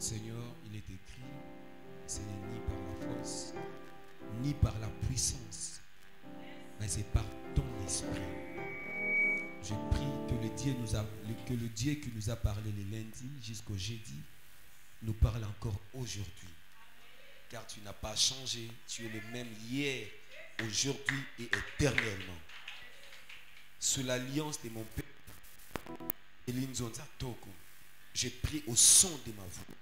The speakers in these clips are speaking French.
Seigneur, il est écrit, ce n'est ni par la force, ni par la puissance, mais c'est par ton esprit. Je prie que le Dieu qui nous a parlé le lundi jusqu'au jeudi nous parle encore aujourd'hui. Car tu n'as pas changé, tu es le même hier, aujourd'hui et éternellement. Sous l'alliance de mon peuple, je prie au son de ma voix.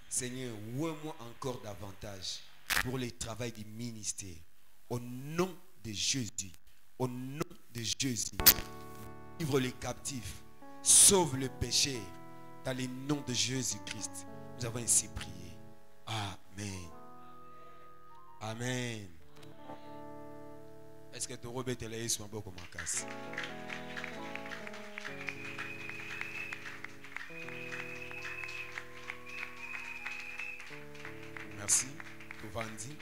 Seigneur, ouvre-moi encore davantage pour le travail du ministère. Au nom de Jésus, au nom de Jésus, livre les captifs, sauve le pécheur, dans le nom de Jésus-Christ. Nous avons ainsi prié. Amen. Amen. Est-ce que tu Robert est là sur un beau comme un casse? Merci. Tovandi.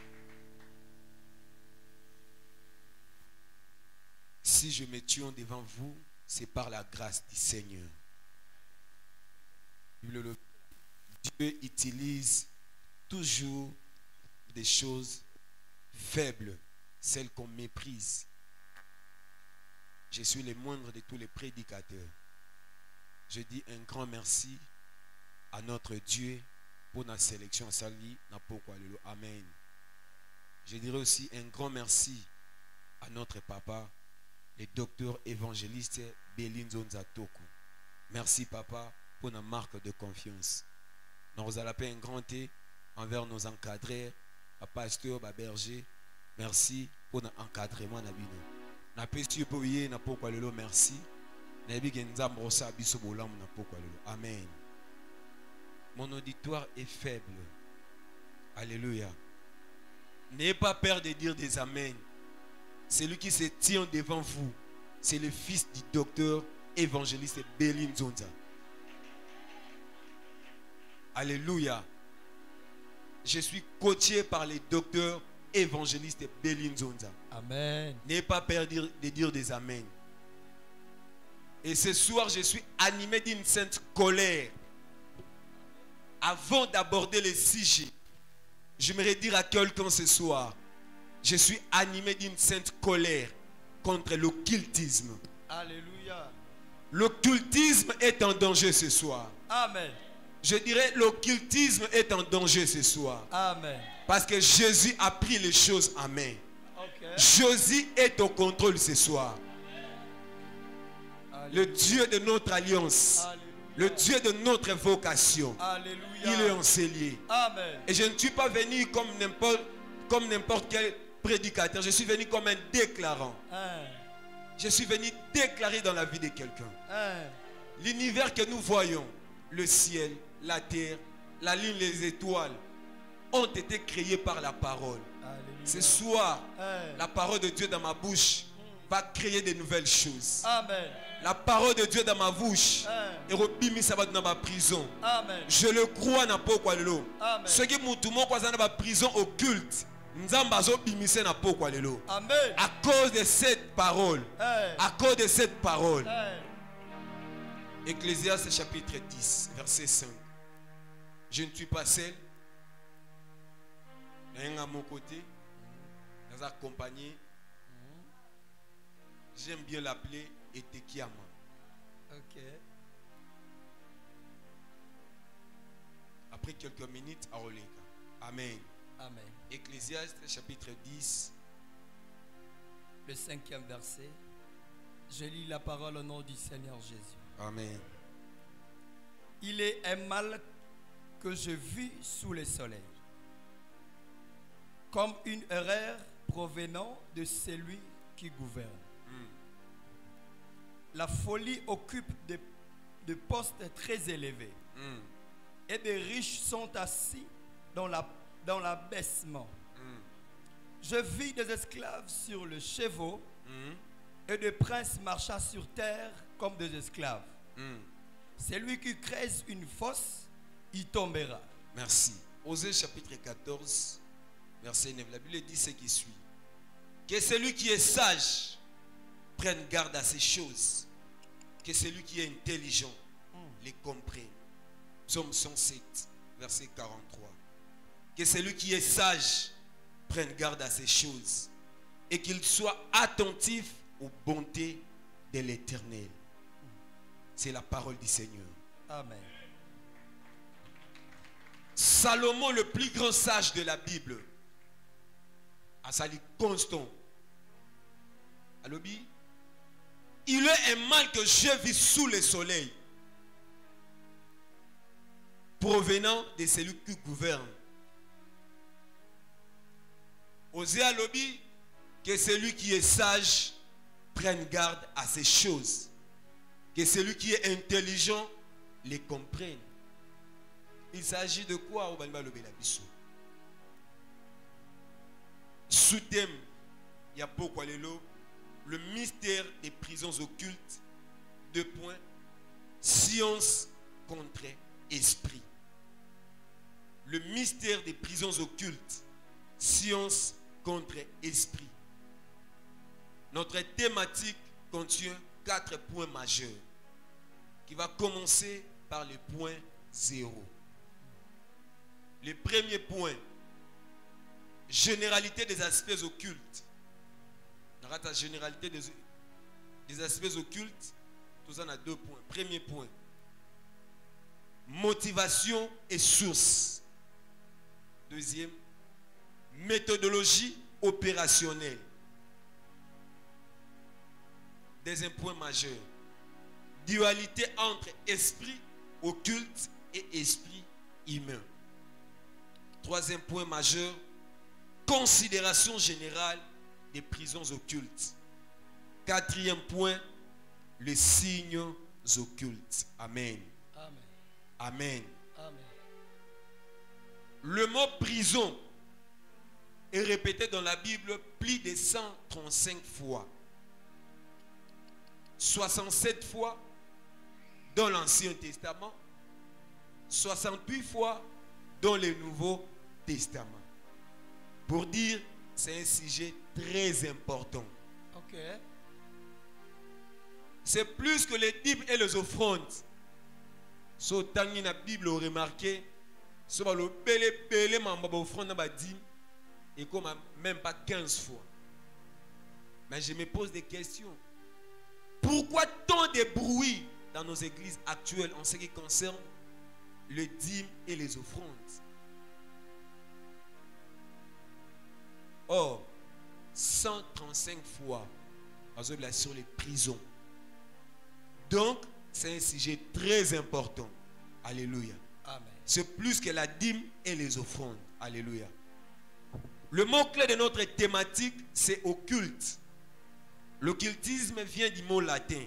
Si je me tue devant vous, c'est par la grâce du Seigneur. Dieu utilise toujours des choses faibles, celles qu'on méprise. Je suis le moindre de tous les prédicateurs. Je dis un grand merci à notre Dieu pour notre sélection à Sali. Amen. Je dirais aussi un grand merci à notre papa, le docteur évangéliste Belinzo Nzatoku. Merci papa pour notre marque de confiance. Nous allons un grand thé envers nos encadreurs, à pasteur, à berger. Merci pour notre encadrement. Merci. Amen. Mon auditoire est faible. Alléluia. N'ayez pas peur de dire des amen. Celui qui se tient devant vous, c'est le fils du docteur évangéliste Belinzo Nza. Alléluia. Je suis coaché par le docteur évangéliste Belinzo Nza. Amen. N'ayez pas peur de dire des amen. Et ce soir, je suis animé d'une sainte colère. Avant d'aborder le sujet, j'aimerais dire à quelqu'un ce soir, je suis animé d'une sainte colère contre l'occultisme. Alléluia. L'occultisme est en danger ce soir. Amen. Je dirais l'occultisme est en danger ce soir. Amen. Parce que Jésus a pris les choses en main. Okay. Jésus est au contrôle ce soir. Alléluia. Le Dieu de notre alliance. Alléluia. Le Dieu de notre vocation. Alléluia. Il est enseigné. Amen. Et je ne suis pas venu comme n'importe quel prédicateur. Je suis venu comme un déclarant. Je suis venu déclarer dans la vie de quelqu'un. L'univers que nous voyons, le ciel, la terre, la lune, les étoiles, ont été créés par la parole. Alléluia. Ce soir, la parole de Dieu dans ma bouche va créer de nouvelles choses. Amen. La parole de Dieu dans ma bouche et rebimi ça va dans ma prison. Amen. Je le crois na pokwa lelo. Amen. Ce qui mutumo kwa dans ma prison occulte. Nzamba zo bimise na pokwa lelo. Amen. À cause de cette parole. À cause de cette parole. Ecclésiaste chapitre 10 verset 5. Je ne suis pas seul. À mon côté. Dans accompagné. J'aime bien l'appeler Etekiama. Ok. Après quelques minutes, à Oleka. Amen. Amen. Ecclésiaste chapitre 10. Le 5e verset. Je lis la parole au nom du Seigneur Jésus. Amen. Il est un mal que je vis sous le soleil, comme une erreur provenant de celui qui gouverne. La folie occupe des postes très élevés et des riches sont assis dans l'abaissement. Je vis des esclaves sur le chevaux et des princes marchant sur terre comme des esclaves. Celui qui creuse une fosse, il tombera. Merci. Osée chapitre 14, verset 9. La Bible dit ce qui suit. Que celui qui est sage prenne garde à ces choses. Que celui qui est intelligent les comprenne. Psaume 107, verset 43. Que celui qui est sage prenne garde à ces choses et qu'il soit attentif aux bontés de l'Éternel. C'est la parole du Seigneur. Amen. Salomon, le plus grand sage de la Bible, a sali constant. Alobi, il est un mal que je vis sous le soleil, provenant de celui qui gouverne. Osée Alobi, que celui qui est sage prenne garde à ces choses, que celui qui est intelligent les comprenne. Il s'agit de quoi au Balma Lobé la Bissou? Sous-thème, il y a beaucoup le mystère des prisons occultes. 2 points. Science contre esprit. Le mystère des prisons occultes. Science contre esprit. Notre thématique contient 4 points majeurs qui va commencer par le point 0. Le premier point, généralité des aspects occultes. La généralité des aspects occultes, tout ça on a 2 points. Premier point, motivation et source. Deuxième, méthodologie opérationnelle. Deuxième point majeur, dualité entre esprit occulte et esprit humain. Troisième point majeur, considération générale des prisons occultes. Quatrième point, les signes occultes. Amen. Amen. Amen. Amen. Le mot prison est répété dans la Bible plus de 135 fois. 67 fois dans l'Ancien Testament, 68 fois dans le Nouveau Testament. Pour dire, c'est un sujet très important. Ok. C'est plus que les dîmes et les offrandes. So tangi na Bible au remarqué, so ba lo belé mamba ba offrande na ba dîme et comme même pas 15 fois. Mais je me pose des questions. Pourquoi tant de bruit dans nos églises actuelles en ce qui concerne les dîmes et les offrandes? Or, 135 fois sur les prisons. Donc, c'est un sujet très important. Alléluia. Amen. C'est plus que la dîme et les offrandes. Alléluia. Le mot-clé de notre thématique, c'est occulte. L'occultisme vient du mot latin.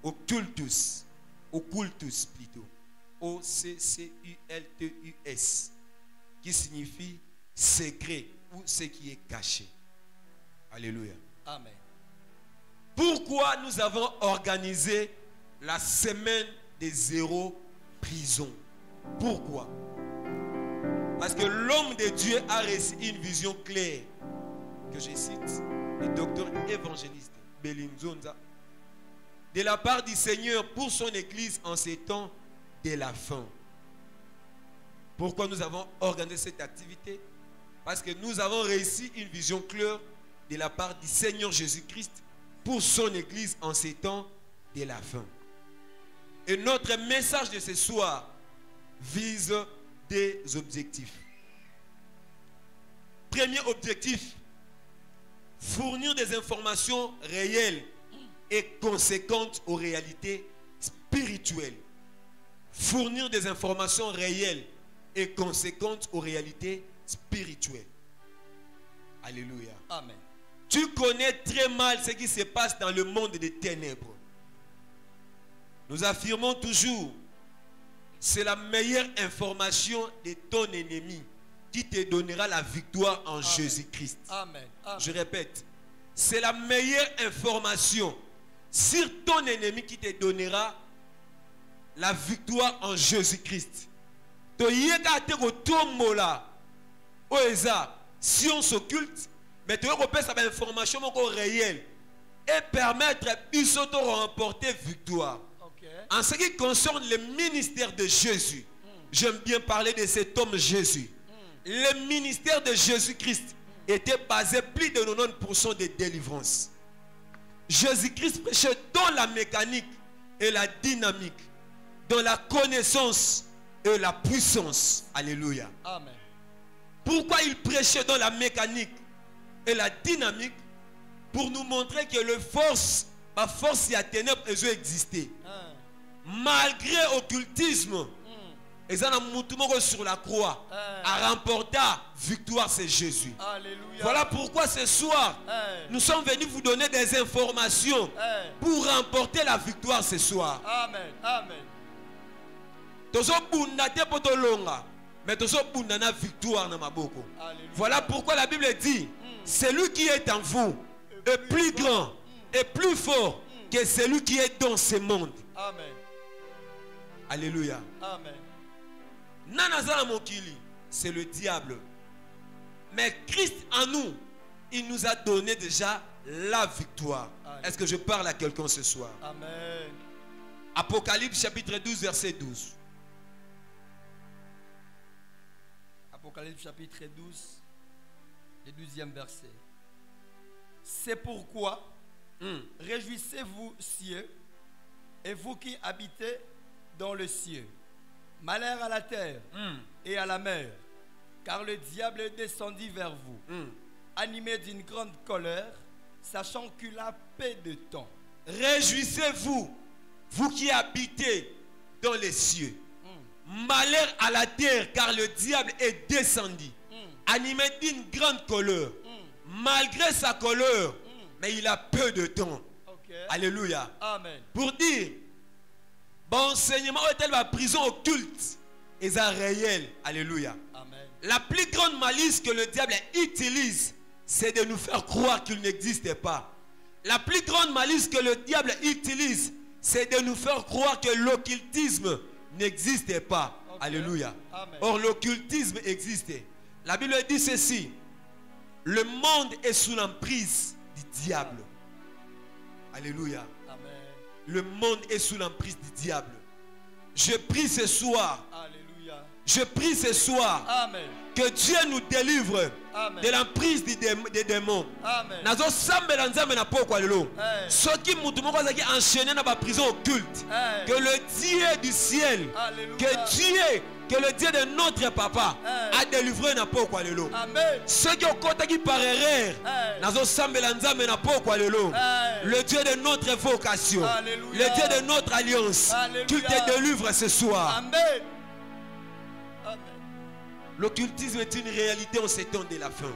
Occultus. Occultus plutôt. O-C-C-U-L-T-U-S. Qui signifie secret ou ce qui est caché. Alléluia. Amen. Pourquoi nous avons organisé la semaine des 0 prison? Pourquoi? Parce que l'homme de Dieu a reçu une vision claire, que je cite, le docteur évangéliste Belinzonza, de la part du Seigneur pour son église en ces temps de la fin. Pourquoi nous avons organisé cette activité? Parce que nous avons reçu une vision claire de la part du Seigneur Jésus-Christ pour son église en ces temps de la fin. Et notre message de ce soir vise des objectifs. Premier objectif, fournir des informations réelles et conséquentes aux réalités spirituelles. Fournir des informations réelles et conséquentes aux réalités spirituelles. Alléluia. Amen. Tu connais très mal ce qui se passe dans le monde des ténèbres. Nous affirmons toujours, c'est la meilleure information de ton ennemi qui te donnera la victoire en Jésus-Christ. Amen. Amen. Je répète, c'est la meilleure information sur ton ennemi qui te donnera la victoire en Jésus-Christ. Si on s'occulte, mais tu as cette information réelle et permettre de remporter victoire. Ok. En ce qui concerne le ministère de Jésus, J'aime bien parler de cet homme Jésus. Le ministère de Jésus-Christ était basé plus de 90% de délivrance. Jésus-Christ prêchait dans la mécanique et la dynamique, dans la connaissance et la puissance. Alléluia. Amen. Pourquoi il prêchait dans la mécanique et la dynamique? Pour nous montrer que la force et la ténèbres existent. Malgré l'occultisme, et ça sur la croix a remporté victoire, c'est Jésus. Alléluia. Voilà pourquoi ce soir nous sommes venus vous donner des informations pour remporter la victoire ce soir. Amen. Amen. Mais victoire dans ma boko. Voilà pourquoi la Bible dit celui qui est en vous est plus grand et plus fort que celui qui est dans ce monde. Amen. Alléluia. Amen. Nanazana Mokili, c'est le diable. Mais Christ en nous, il nous a donné déjà la victoire. Est-ce que je parle à quelqu'un ce soir? Amen. Apocalypse chapitre 12, verset 12. Apocalypse chapitre 12, le 12e verset. C'est pourquoi réjouissez-vous, cieux, et vous qui habitez dans le ciel. Malheur à la terre et à la mer, car le diable est descendu vers vous, animé d'une grande colère, sachant qu'il a peu de temps. Réjouissez-vous, vous qui habitez dans les cieux. Malheur à la terre, car le diable est descendu, animé d'une grande colère. Malgré sa colère, mais il a peu de temps. Okay. Alléluia. Amen. Pour dire, bon enseignement est la prison occulte et ça réel. Alléluia. Amen. La plus grande malice que le diable utilise, c'est de nous faire croire qu'il n'existe pas. La plus grande malice que le diable utilise, c'est de nous faire croire que l'occultisme n'existe pas. Okay. Alléluia. Amen. Or, l'occultisme existe. La Bible dit ceci: le monde est sous l'emprise du diable. Alléluia. Amen. Le monde est sous l'emprise du diable. Je prie ce soir. Alléluia. Je prie ce soir. Amen. Que Dieu nous délivre. Amen. De l'emprise des démons. Amen. Nazo sambela nzambe na poko lelo. Soki mutu moko azaki enchaîné na ba prison occulte. Que le Dieu du ciel, Alléluia. que le Dieu de notre papa a délivré na poko lelo. Amen. Ceux qui ont contacté par erreur, nazo sambela nzambe na poko lelo. Le Dieu de notre vocation, Alléluia. le Dieu de notre alliance, qu'il te délivre ce soir. Amen. Amen. L'occultisme est une réalité en ces temps de la fin.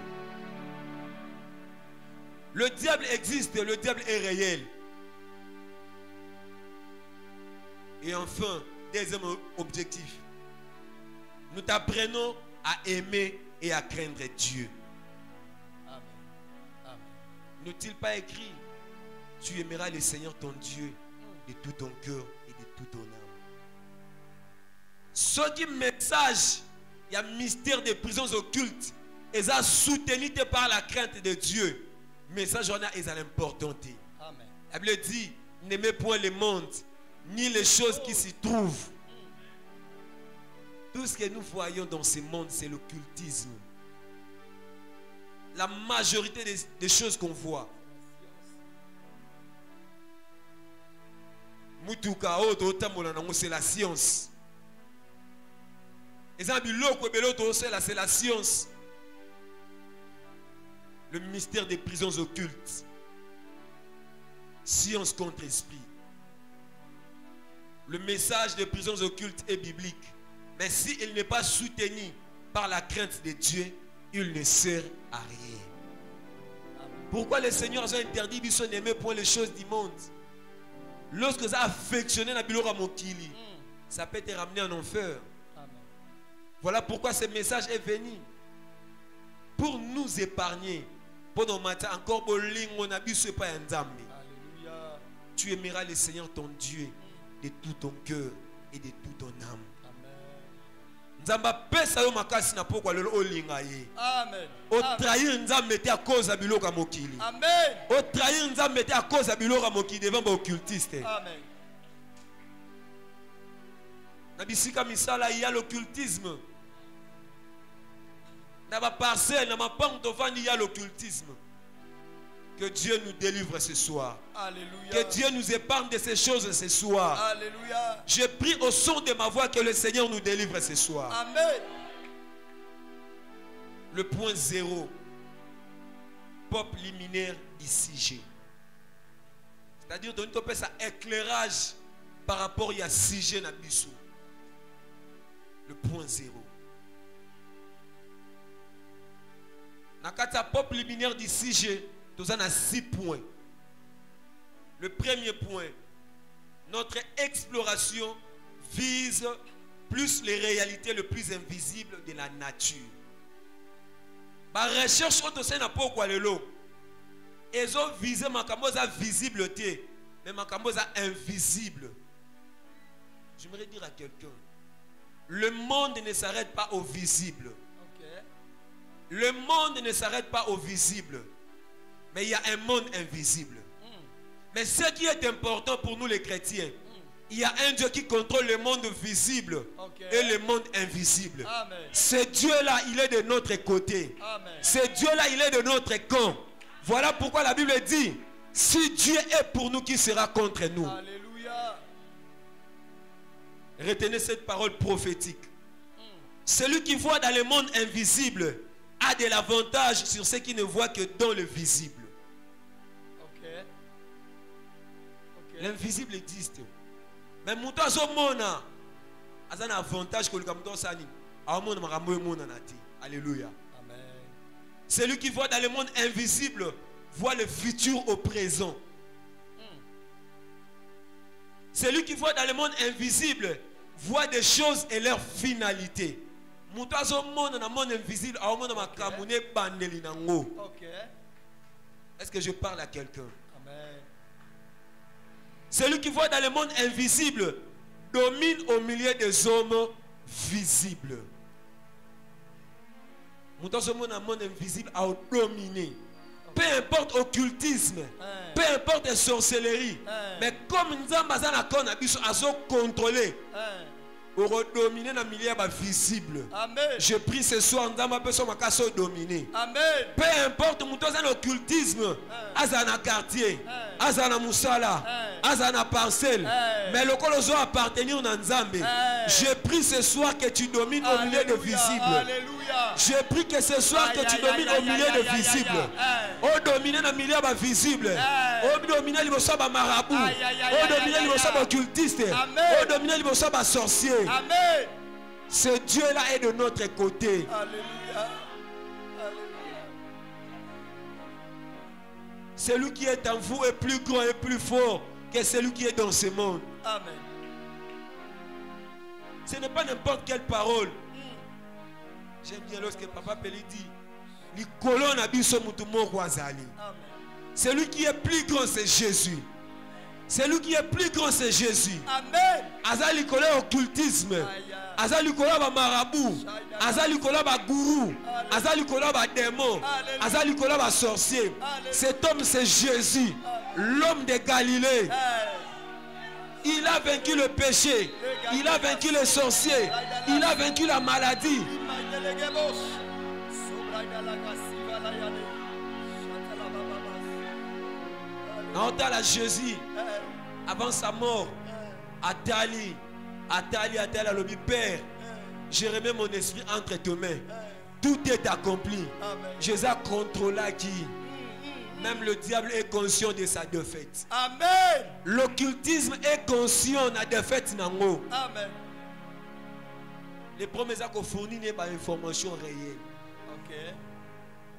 Le diable existe, le diable est réel. Et enfin, deuxième objectif, nous t'apprenons à aimer et à craindre Dieu. Amen. Amen. N'est-il pas écrit: tu aimeras le Seigneur ton Dieu de tout ton cœur et de toute ton âme. Ce qui message, il y a un mystère des prisons occultes, et ça soutenu par la crainte de Dieu. Message on a est important. Amen. La Bible dit: n'aimez point le monde, ni les choses qui s'y trouvent. Tout ce que nous voyons dans ce monde, c'est l'occultisme. La majorité des choses qu'on voit. C'est la science. C'est la science. Le mystère des prisons occultes. Science contre esprit. Le message des prisons occultes est biblique. Mais s'il n'est pas soutenu par la crainte de Dieu, il ne sert à rien. Pourquoi les seigneurs ont interdit de n'aimer point les choses du monde? Lorsque ça a affectionné la bilora mokili, ça peut te ramener en enfer. Amen. Voilà pourquoi ce message est venu. Pour nous épargner. Pendant matin, encore bolingo na biso pa nzambe. Alléluia. Tu aimeras le Seigneur ton Dieu de tout ton cœur et de toute ton âme. Nzamba pesa yo makasi na pokwa lelo olinga ye. Amen. O trahir nzambe te à cause ya biloko mokili. Amen. O trahir nzambe te à cause ya biloko mokili devant ba occultiste. Amen. Na bisika misala, il y a l'occultisme. Dans ma parcelle, dans ma banque de vente, il y a l'occultisme. Que Dieu nous délivre ce soir. Alléluia. Que Dieu nous épargne de ces choses ce soir. Alléluia. Je prie au son de ma voix que le Seigneur nous délivre ce soir. Amen. Le point 0. Peuple liminaire d'ICG. C'est-à-dire donner un éclairage par rapport à CG Nabiso. Le point 0. Dans le peuple liminaire d'ICG, nous avons 6 points. Le premier point, notre exploration vise plus les réalités les plus invisibles de la nature. La recherche au sein de pourquoi le lot. Ils ont visé ma camosa visible, mais ma camosa invisible. J'aimerais dire à quelqu'un, le monde ne s'arrête pas au visible. Okay. Le monde ne s'arrête pas au visible. Mais il y a un monde invisible. Mais ce qui est important pour nous les chrétiens, il y a un Dieu qui contrôle le monde visible et le monde invisible. Amen. Ce Dieu-là, il est de notre côté. Amen. Ce Dieu-là, il est de notre camp. Voilà pourquoi la Bible dit, si Dieu est pour nous, qui sera contre nous? Alléluia. Retenez cette parole prophétique. Celui qui voit dans le monde invisible a de l'avantage sur ceux qui ne voient que dans le visible. L'invisible existe. Mais mon temps au monde a un avantage que le monde sani. Alléluia. Amen. Celui qui voit dans le monde invisible voit le futur au présent. Celui qui voit dans le monde invisible voit des choses et leur finalité. Mon temps au monde dans le monde invisible a un monde bandeli nango. Est-ce que je parle à quelqu'un? Amen. Celui qui voit dans le monde invisible domine au milieu des hommes visibles. Dans ce monde invisible a dominé. Peu importe occultisme, peu importe sorcellerie, mais comme nous avons contrôlé, pour dominer dans le milieu visible. Je prie ce soir, nous avons dominer. Peu importe, nous avons l'occultisme, azana quartier, azana musala, azana parcelle, mais le colosso appartenir à Nzambe. Je prie ce soir que tu domines au milieu de visible. Je prie que ce soir que tu domines au milieu de visible. Au dominer dans le milieu visible. Au dominer le marabout. Au dominer le occultiste. Au dominer le sorcier. Amen. Ce Dieu-là est de notre côté. Alléluia. Celui qui est en vous est plus grand et plus fort que celui qui est dans ce monde. Amen. Ce n'est pas n'importe quelle parole. J'aime bien lorsque Papa Peli dit celui qui est plus grand, c'est Jésus. Celui qui est plus grand, c'est Jésus. Amen. Azali kola occultisme. Azali kola ba marabout. Azali kola ba gourou. Azali kola ba démon. Azali kola ba sorcier. Cet homme, c'est Jésus, l'homme de Galilée. Il a vaincu le péché. Il a vaincu les sorciers. Il a vaincu la maladie. À Jésus, avant sa mort, Atali à l'objet, Père, je remets mon esprit entre tes mains. Tout est accompli. Jésus a contrôlé qui. Même le diable est conscient de sa défaite. Amen. L'occultisme est conscient de la défaite. Amen. Les promesses qu'on fournit n'est pas information réelle.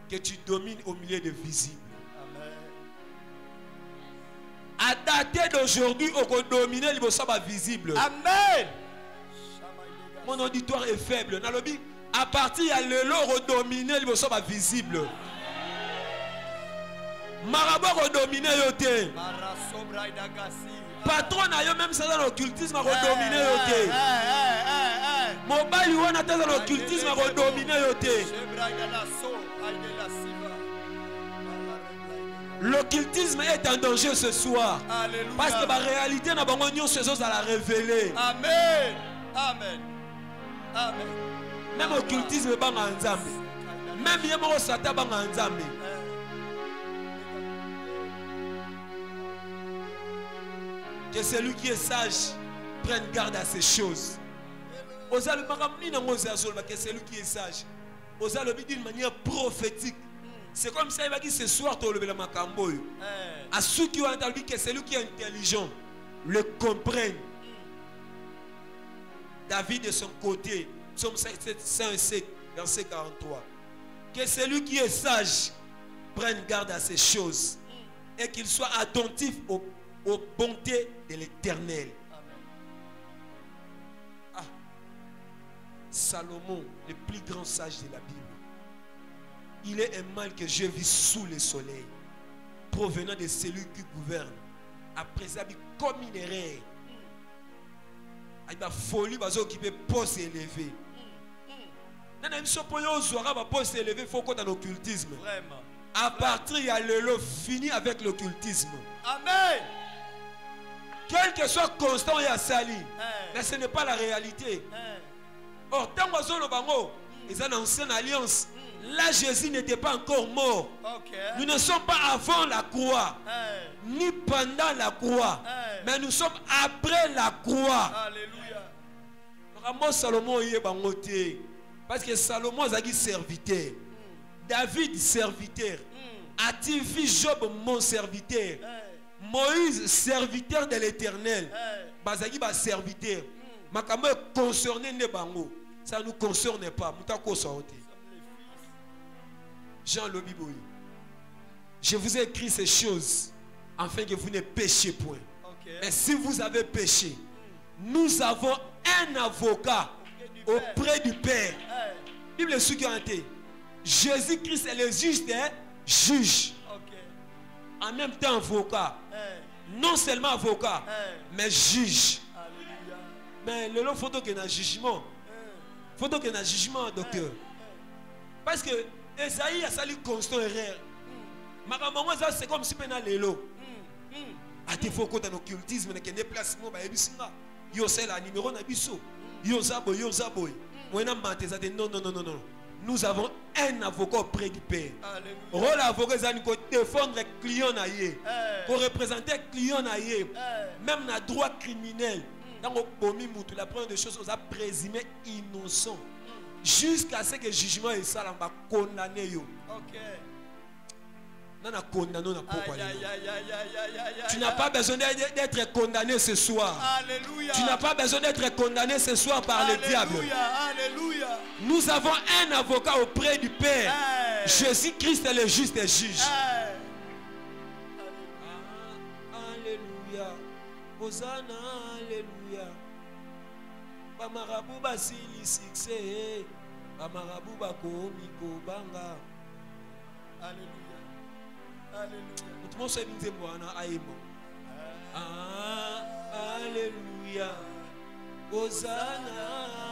Que tu domines au milieu de visibles. À dater d'aujourd'hui, on peut dominer les choses visibles. Amen. Mon auditoire est faible. À partir de l'eau, on dominer les choses visibles. Marabout on dominer yote. Patron a yo même ça dans l'occultisme on dominer yote. Mobile on a dans l'occultisme on dominer yote. L'occultisme est en danger ce soir. Alléluia. Parce que la réalité n'a pas de choses à la révéler. Amen. Amen. Amen. Même occultisme banga nzambe. Même yemo sata banga nzambe. Que celui qui est sage prenne garde à ces choses. Que celui qui est sage. D'une manière prophétique. C'est comme ça il va dire ce soir tu le makambo. À ceux qui ont entendu que celui qui est intelligent le comprenne. David de son côté, Psaume 107, verset 43. Que celui qui est sage prenne garde à ces choses et qu'il soit attentif aux bontés de l'Éternel. Ah, Salomon, le plus grand sage de la Bible, il est un mal que je vis sous le soleil, provenant de celui qui gouverne. Après ça, comme il est rare, il y a folie, il va s'occuper poste élevé. Poste élevé, il faut qu'on ait l'occultisme. Vraiment. À partir il y a le fini avec l'occultisme. Amen. Quel que soit constant il y a sali, mais ce n'est pas la réalité. Or, tant que ils ont une ancienne alliance. Là, Jésus n'était pas encore mort. Nous ne sommes pas avant la croix, ni pendant la croix, mais nous sommes après la croix. Alléluia. Salomon parce que Salomon a dit serviteur, David serviteur, a-t-il vu Job mon serviteur, Moïse serviteur de l'Éternel, Bazagi ba serviteur. Makamo concerné ne bango, ça ne nous concerne pas. Jean Lobiboui, je vous ai écrit ces choses afin que vous ne péchiez point. Mais si vous avez péché, nous avons un avocat auprès du Père. Bible est Jésus-Christ est le juste juge. En même temps avocat. Non seulement avocat, mais juge. Mais le lot faut qu'il y ait un jugement. Faut qu'il y ait un jugement, docteur. Parce que Esaïe a sali constant erreur. C'est comme si pena lelo. A défaut qu'on a l'occultisme, qu'il y a des déplacements, yo c'est la numéro na biso. Yo zabo. Non. Nous avons un avocat auprès du Père. Rôle avocat c'est pour défendre les clients naïe, pour représenter les clients naïe, même na droit criminel. Dans le bomi moutou, la première des choses, on a présumé innocent. Jusqu'à ce que le jugement est ça, on va condamner yo. Tu n'as pas besoin d'être condamné ce soir. Alléluia. Tu n'as pas besoin d'être condamné ce soir par le diable. Alléluia. Nous avons un avocat auprès du Père. Jésus-Christ est le juste et juge. Alléluia. Hosanna, alléluia. Bamarabu basili succès. Bamarabu bakomi kobanga. Alléluia. Alléluia. Alléluia. Hosanna,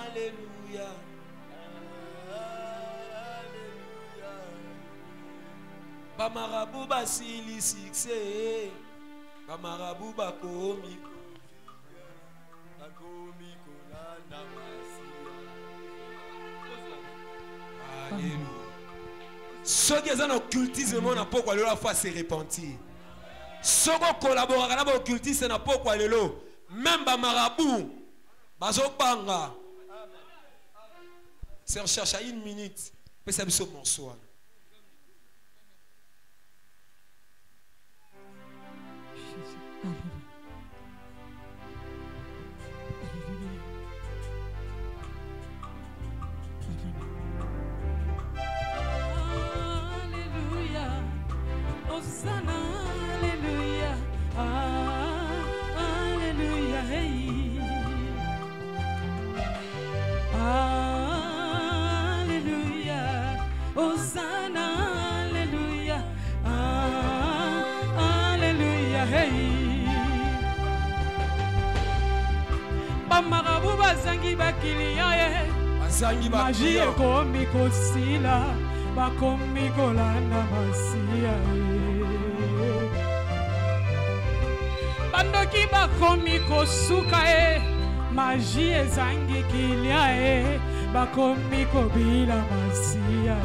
alléluia. Alléluia. Bamarabu basili succès. Bamarabu bakomi. Alléluia. Ceux qui sont en occultisme, on n'a pas quoi leur faire se repentir. Ceux qui collaborent avec l'occultisme, on n'a pas quoi leur. Même les marabouts, bazobanga. C'est recherche à une minute. Mais c'est absolument bonsoir. Bamarabu bazangi bakilia ye maji ekomi kosila bakomi kolanda masia ye bandoki bakomi kosuka ye magie ezangi kilia bakomi kobila masia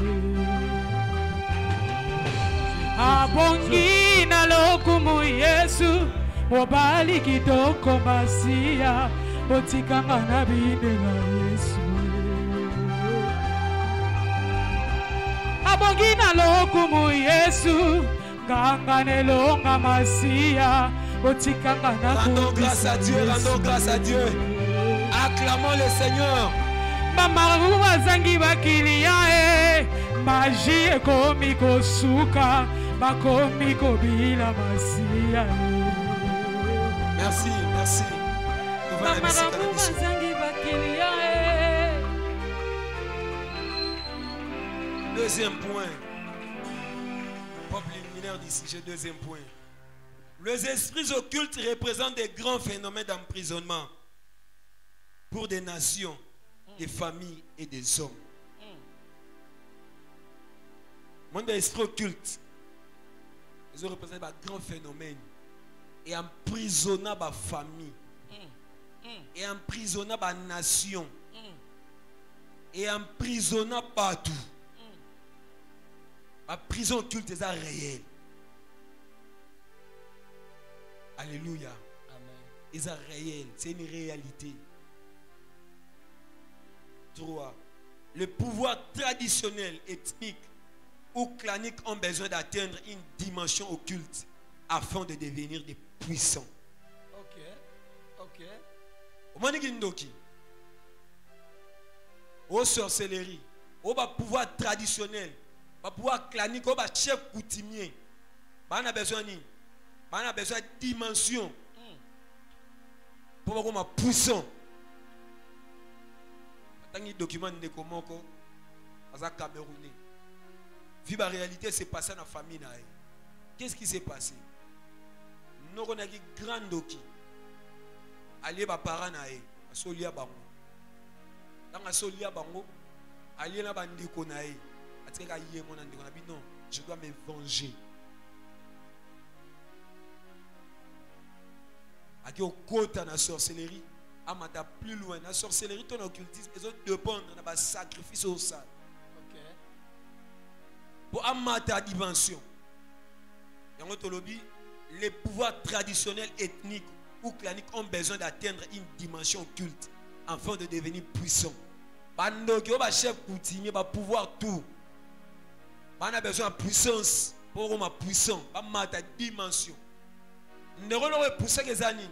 abongi na lokumu Yesu mobali kitoko masia botikanga na bindela Yesu abongi na lokumu Yesu nganga nelonga masia botikanga na rendons grâce à Dieu, rendons grâce à Dieu. Acclamons le Seigneur. Mamaru bazangi bakilia magie ekomi kosuka bakomi kobila masia. Merci, merci. Mamaru bazangi bakilia. Deuxième point. Peuple luminaire d'ici, j'ai deuxième point. Les esprits occultes représentent des grands phénomènes d'emprisonnement pour des nations, des familles et des hommes. Le monde des esprits occultes, ils représentent des grands phénomènes et emprisonnant des familles, et emprisonnant des nations, et emprisonnant partout. La prison occulte est réelle. Alléluia. Amen. C'est réel, c'est une réalité. 3. Le pouvoir traditionnel, ethnique ou clanique ont besoin d'atteindre une dimension occulte afin de devenir des puissants. Ok. Au Manigindoki, au sorcellerie, au pouvoir traditionnel, au pouvoir clanique, au chef coutumier, on a besoin de dimension pour avoir ma puissant. Tant que document de Komoko, à Camerounais. Vu la réalité, c'est passé dans la famille. Qu'est-ce qui s'est passé? Nous avons un grand doki. Allez, ma parent, à Solia Bango. Dans la Solia Bango, allez, la bande konae. Non, je dois me venger. Aki au côté de la sorcellerie, amata plus loin. La sorcellerie, ton occultisme, ils ont dépendent de la sacrifice au sang. Pour amata dimension. Les pouvoirs traditionnels, ethniques ou claniques ont besoin d'atteindre une dimension occulte afin de devenir puissants. Bando qui va chef coutumier, va pouvoir tout. On a besoin de puissance pour avoir puissance, amata dimension. Nous devons pousser les années.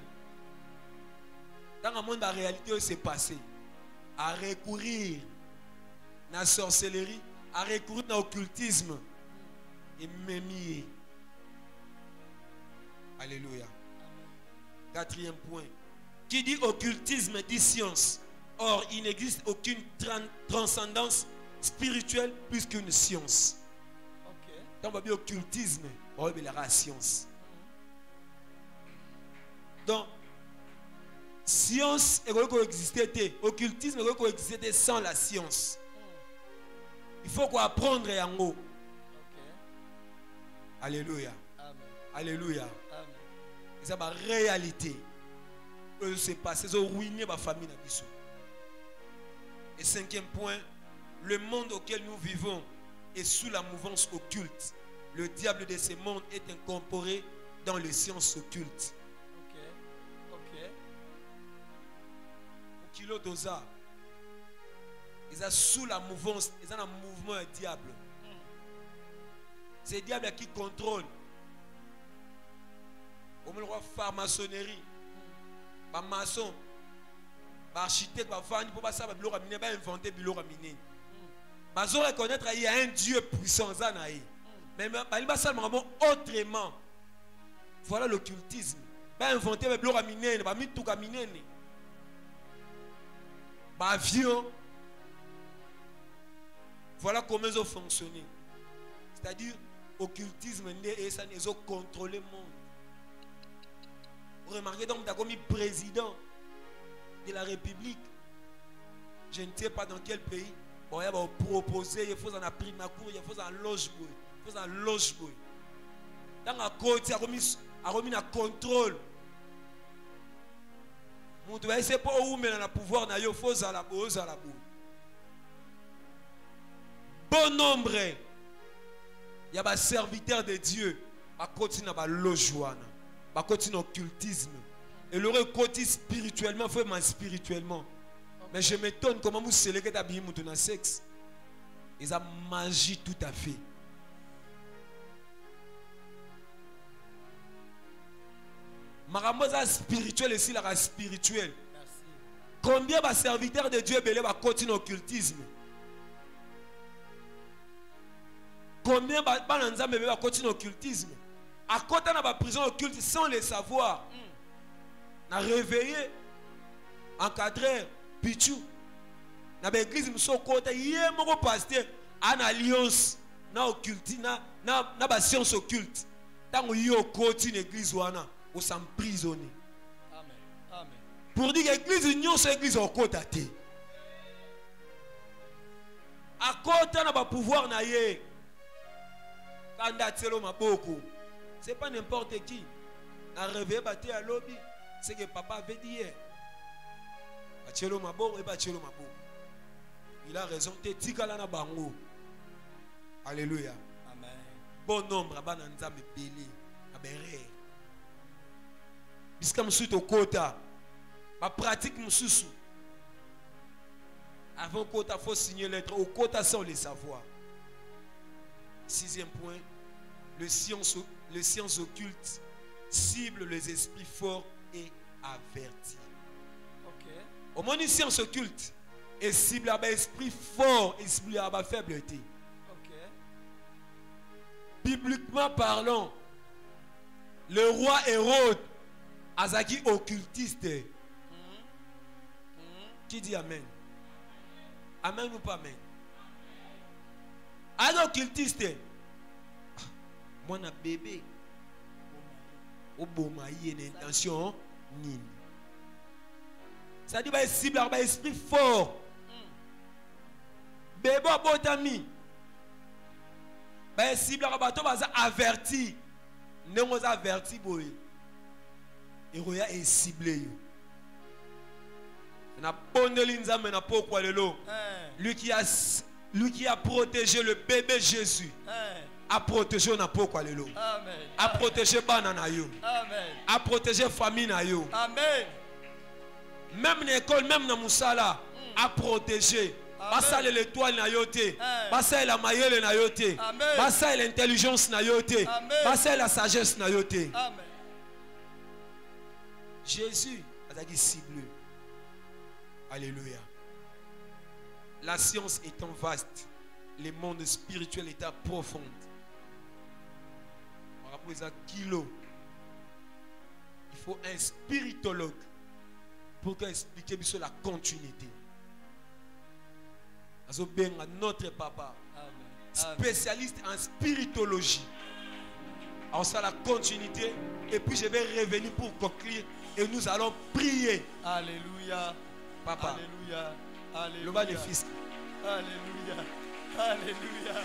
Dans le monde de la réalité, c'est passé. À recourir à la sorcellerie, à recourir à l'occultisme. Et m'aimer. Alléluia. Quatrième point. Qui dit occultisme dit science. Or, il n'existe aucune transcendance spirituelle plus qu'une science. Quand on va dire occultisme, on va dire la science. Donc, science est coexister, occultisme est coexister sans la science. Il faut qu'on apprendre en haut. Alléluia. Amen. Alléluia. Amen. C'est la réalité. C'est passé, c'est ruiné ma famille. Et cinquième point, le monde auquel nous vivons est sous la mouvance occulte. Le diable de ce monde est incorporé dans les sciences occultes. Kilo dosa, ils sont sous la mouvance, ils sont dans le mouvement du diable. C'est le diable qui contrôle. Comme le roi franc-maçonnerie, les maçons, les architectes, les vendre pour pas ça, ils vont inventer les miner. Ils vont reconnaître qu'il y a un Dieu puissant. Mais ils vont seulement autrement. Voilà l'occultisme. Ils vont inventer les miner, ils vont mettre tout miner. Avion. Voilà comment ils ont fonctionné. C'est-à-dire, occultisme, ils ont contrôlé le monde. Vous remarquez donc, tu as commis président de la République. Je ne sais pas dans quel pays. Bon, il va proposer, il faut en apprendre ma cour, il faut en loge. Il faut en loge. Dans la côte, il a remis un contrôle. Mutu va essayer pour ou mais na pouvoir na yo faut za la boza la bo. Bon nombre. Il y a des serviteurs de Dieu. Ba continue ba lojoana. Ba continue occultisme. Et le côté spirituellement, faut mal spirituellement. Mais je m'étonne comment vous célébrez ta vie dans le sexe. Ils ont magie tout à fait. Maramosa spirituel ici, la spirituel. Combien de serviteurs de Dieu va continuer l'occultisme? Combien de gens va continuer l'occultisme? À côté de la prison occulte sans le savoir. On a réveillé, encadré, pichou. Dans l'église, nous sommes côté, il y a un pasteur en alliance, dans la science occulte. Tant que vous côté l'église, vous s'emprisonnez. Amen. Amen. Pour dire que l'église, nous sommes l'église au côté. À côté de la pouvoir, ce n'est pas n'importe qui. On a réveillé à lobby. C'est que papa avait dit hier. Il a raison. Alléluia. Amen. Bon nombre, abananza me belé, abere. Puisque je suis au quota, ma pratique m'soussou. Avant quota, faut signer lettre. Au quota sans le savoir. 6e point, le science occulte cible les esprits forts et avertis. Ok. Au moins une science occulte et cible à l'esprit fort et cible à la faibleté. Ok. Bibliquement parlant, le roi Hérode Azaki occultiste. Qui dit amen? Amen ou pas amen? Un occultiste. Moi, un bébé. Au bon maïe, une intention. Nini. Ça dit que cible à l'esprit fort. Bébé à botami. Cible à bateau averti. Nous avons averti. Et Roya est ciblé. Lui qui a protégé le bébé Jésus. A protégé na pokwa lelo. Amen. A protégé banana yo. Amen. A protégé famille na yo. Amen. Même l'école, même na musala, a protégé. Basa l'étoile na yote. Basa la mayele na yote. Basa l'intelligence na yote. Basa la sagesse na yote. Amen. Jésus a dit ciblé. Alléluia. La science étant vaste, le monde spirituel étant profond. Il faut un spiritologue pour expliquer sur la continuité. Notre papa, spécialiste en spiritologie. En ça la continuité. Et puis je vais revenir pour conclure. Et nous allons prier. Alléluia. Papa. Alléluia. Alléluia. Le bas des fils. Alléluia. Alléluia.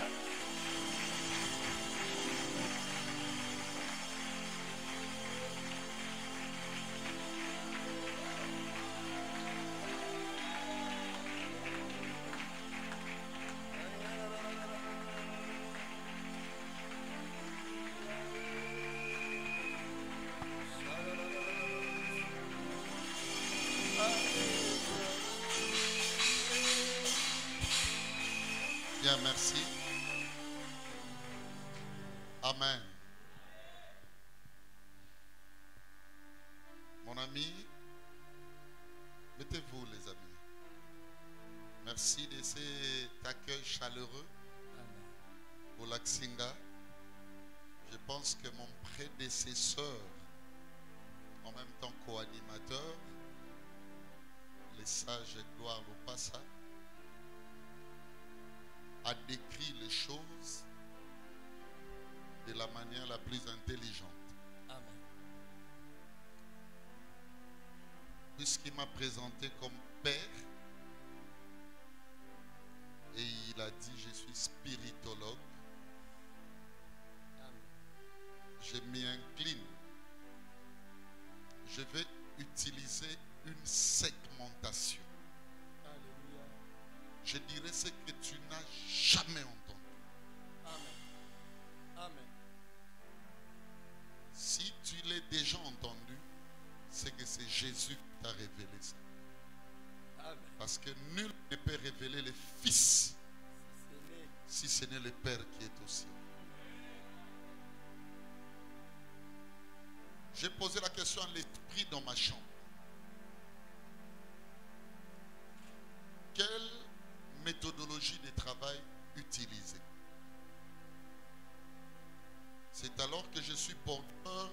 Bien, merci. Amen. Mon ami, mettez-vous les amis. Merci de cet accueil chaleureux pour l'Axinga. Je pense que mon prédécesseur, en même temps co-animateur, le sage Gloire Lupassa, a décrit les choses de la manière la plus intelligente. Amen. Puisqu'il m'a présenté comme père et il a dit je suis spiritologue, je m'y incline. Je vais utiliser une segmentation. Alléluia. Je dirais ce que tu n'as jamais entendu. Amen. Amen. Si tu l'as déjà entendu, c'est que c'est Jésus qui t'a révélé ça. Amen. Parce que nul ne peut révéler le Fils C'est né. si ce n'est le Père qui est au ciel. J'ai posé la question à l'esprit dans ma chambre. Quelle méthodologie de travail utiliser? C'est alors que je suis porteur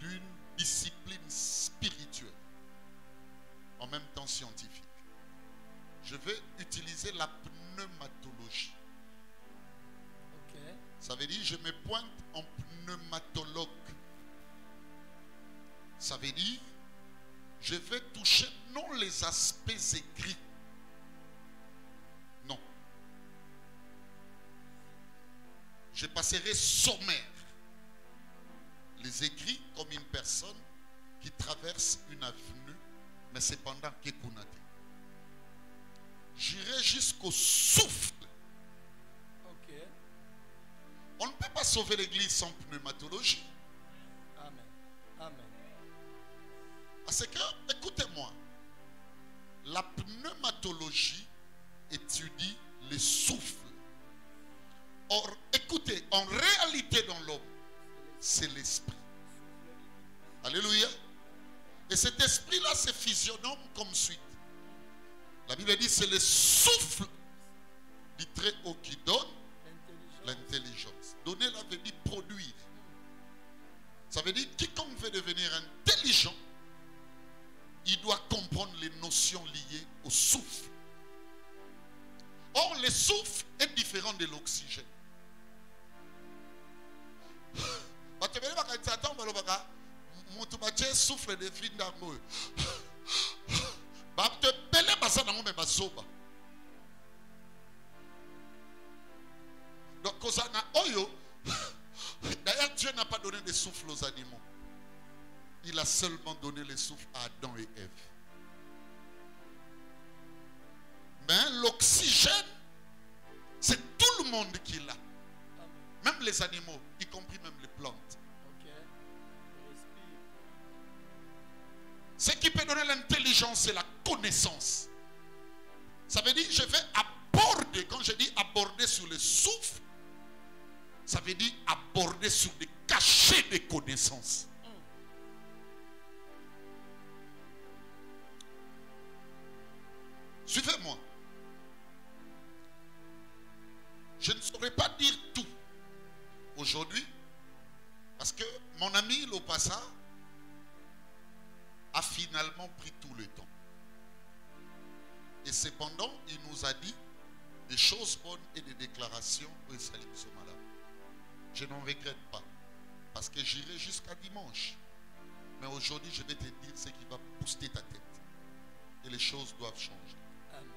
d'une discipline spirituelle, en même temps scientifique. Je vais utiliser la pneumatologie. Ok. Ça veut dire je me pointe en pneumatologue. Ça veut dire je vais toucher non les aspects écrits. Non. Je passerai sommaire. Les écrits comme une personne qui traverse une avenue, mais cependant qui est connoté. J'irai jusqu'au souffle. Ok. On ne peut pas sauver l'église sans pneumatologie. Amen. Amen. Parce que, écoutez-moi, la pneumatologie étudie le souffle. Or, écoutez, en réalité dans l'homme, c'est l'esprit. Alléluia. Et cet esprit-là se fusionne comme suite. La Bible dit c'est le souffle du très haut qui donne l'intelligence. Donner là veut dire produire. Ça veut dire quiconque veut devenir intelligent, il doit comprendre les notions liées au souffle. Or, le souffle est différent de l'oxygène. Souffle de fin d'amour. Donc, d'ailleurs, Dieu n'a pas donné de souffle aux animaux. Il a seulement donné le souffle à Adam et Ève. Mais l'oxygène, c'est tout le monde qui l'a. Même les animaux, y compris même les plantes. Ok. Respire. Ce qui peut donner l'intelligence, c'est la connaissance. Ça veut dire, je vais aborder, quand je dis aborder sur le souffle, ça veut dire aborder sur des cachets de connaissances. Suivez-moi. Je ne saurais pas dire tout aujourd'hui, parce que mon ami Lopassa a finalement pris tout le temps. Et cependant, il nous a dit des choses bonnes et des déclarations au Salim Somala. Je n'en regrette pas, parce que j'irai jusqu'à dimanche. Mais aujourd'hui, je vais te dire ce qui va booster ta tête. Et les choses doivent changer. Amen.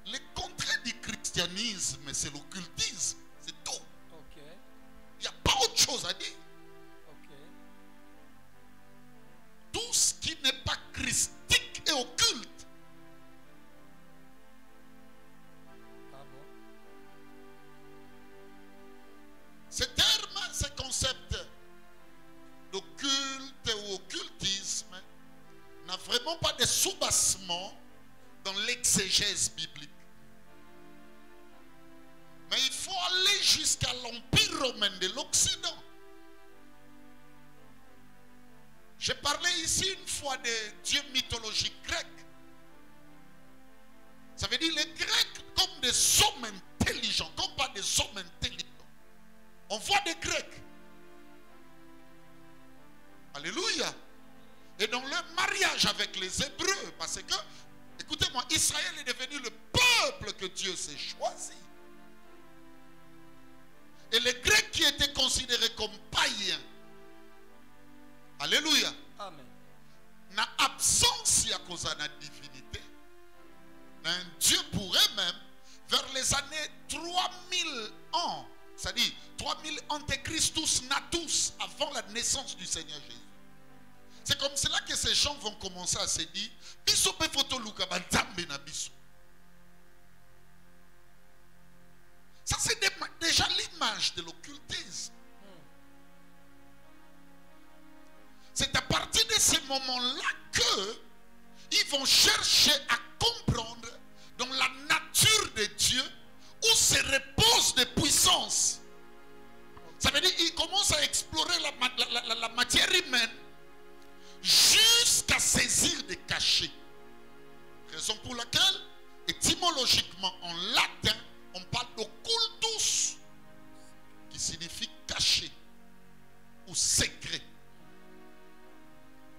Les contraires du christianisme, c'est l'occultisme. C'est tout. Ok. Il n'y a pas autre chose à dire. Ok. Tout ce qui n'est pas christique est occulte. Ah bon? Ce terme, ce concept d'occulte ou occultisme n'a vraiment pas de soubassement dans l'exégèse biblique. Mais il faut aller jusqu'à l'Empire romain de l'Occident. J'ai parlé ici une fois des dieux mythologiques grecs. Ça veut dire les Grecs comme des hommes intelligents, comme pas des hommes intelligents. On voit des Grecs. Alléluia. Et dans leur mariage avec les Hébreux, parce que, écoutez-moi, Israël est devenu le peuple que Dieu s'est choisi. Et les Grecs qui étaient considérés comme païens, alléluia, Amen. n'a absence à cause de la divinité. Un Dieu pourrait même, vers les années 3000 ans, c'est-à-dire 3000 Antéchristus natus avant la naissance du Seigneur Jésus. C'est comme cela que ces gens vont commencer à se dire biso pe photo luka ba nzambe na biso. Ça c'est déjà l'image de l'occultisme. C'est à partir de ce moment-là que ils vont chercher à comprendre dans la nature de Dieu où se repose des puissances. Ça veut dire qu'ils commencent à explorer la matière humaine jusqu'à saisir des cachets. Raison pour laquelle, étymologiquement en latin, on parle d'occultus, qui signifie caché ou secret.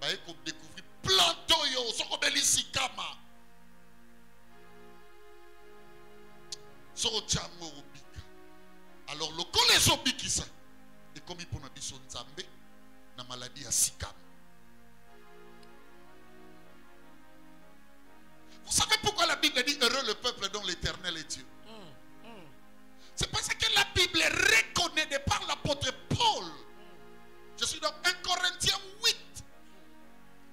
Vous qu'on découvre plein d'oyo, sokobelissikama. Alors le les obikisa et comme il peut na biso nzambe na maladie à sikam. Vous savez pourquoi la Bible dit heureux le peuple dont l'Éternel est Dieu? C'est parce que la Bible reconnaît de par l'apôtre Paul. Je suis dans 1 Corinthiens 8.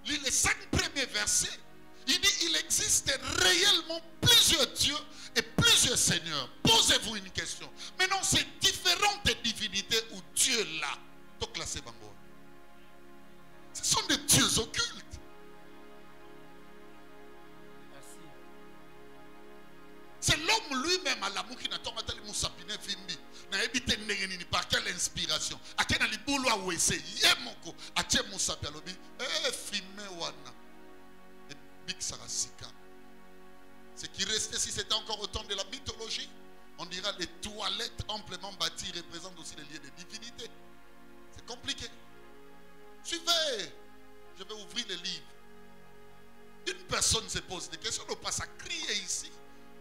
Lis les 5 premiers versets. Il dit il existe réellement plusieurs dieux et plusieurs seigneurs. Posez-vous une question. Maintenant, ces différentes divinités ou dieux là, ce sont des dieux occultes. C'est l'homme lui-même à l'amour qui n'a pas été moussapine fimbi. N'a évité n'engeni par quelle inspiration. A quel ali boulot a ouessé yemoko a tie moussapi alobi fimé wana et big sarasika. Ce qui restait si c'était encore au temps de la mythologie, on dira les toilettes amplement bâties représentent aussi les lieux de divinité. C'est compliqué. Suivez. Je vais ouvrir les livres. Une personne se pose des questions, on passe à crier ici.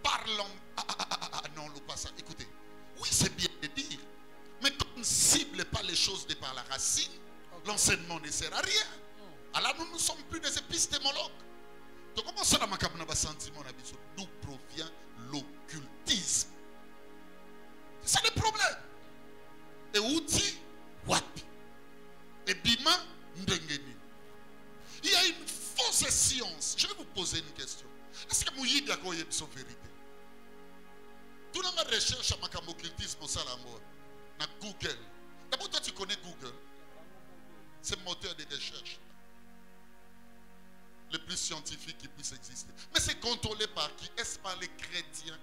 Parlons. Non, le passage. Écoutez, oui, c'est bien de dire, mais comme on ne cible pas les choses de par la racine, l'enseignement ne sert à rien. Alors nous ne sommes plus des épistémologues. Donc comment ça, d'où provient l'occultisme? C'est ça le problème. Et où dit wapi? Et bima ndengeni. Il y a une fausse science. Je vais vous poser une question. Est-ce que Mouyid a une vérité? Tout le monde recherche à ma occultisme au Salamor. Dans Google. D'abord, toi, tu connais Google. C'est le moteur de recherche le plus scientifique qui puisse exister. Mais c'est contrôlé par qui? Est-ce par les chrétiens?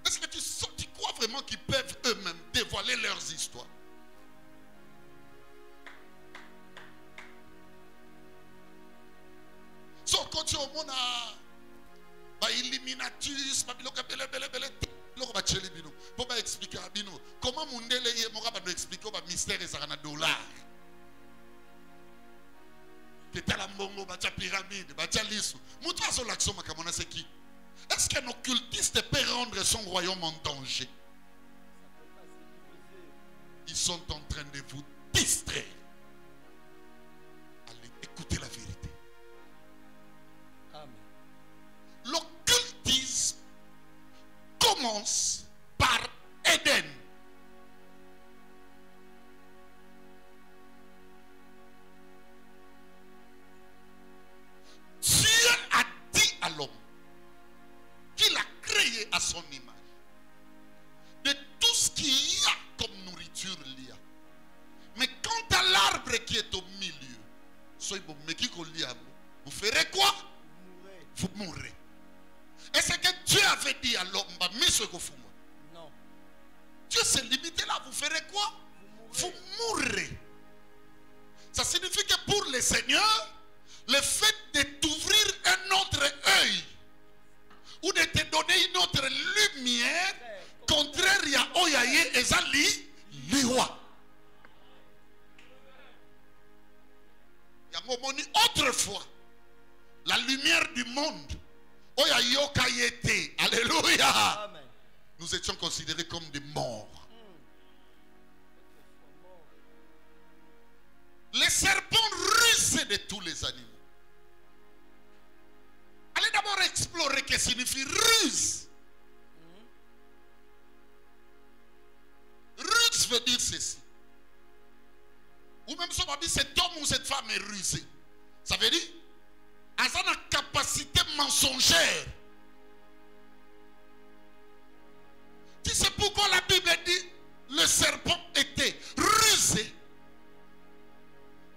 Est-ce que tu crois vraiment qu'ils peuvent eux-mêmes dévoiler leurs histoires? So, quand tu es au monde à Illuminatus, pour expliquer à Bino comment Mundele est expliquer le mystère et ça $. Pyramide, c'est qui? Est-ce qu'un occultiste peut rendre son royaume en danger? Ils sont en train de vous distraire. Allez, écoutez la vérité. L'occultisme commence par Éden. Dieu a dit à l'homme qu'il a créé à son image de tout ce qu'il y a comme nourriture il y a. Mais quant à l'arbre qui est au milieu, vous ferez quoi? Vous mourrez. Est-ce que Dieu avait dit à l'homme, non. Dieu s'est limité là, vous ferez quoi? Vous mourrez. Ça signifie que pour le Seigneur, le fait de t'ouvrir un autre œil ou de te donner une autre lumière, contraire à Oyaye et Zali, liwa. Autrefois, la lumière du monde, alléluia, amen. Nous étions considérés comme des morts. Les serpents rusaient de tous les animaux. Allez d'abord explorer ce que signifie ruse. ceci. Ou même si on dit cet homme ou cette femme est rusé. Ça veut dire, elle a une capacité mensongère. Tu sais pourquoi la Bible dit le serpent était rusé?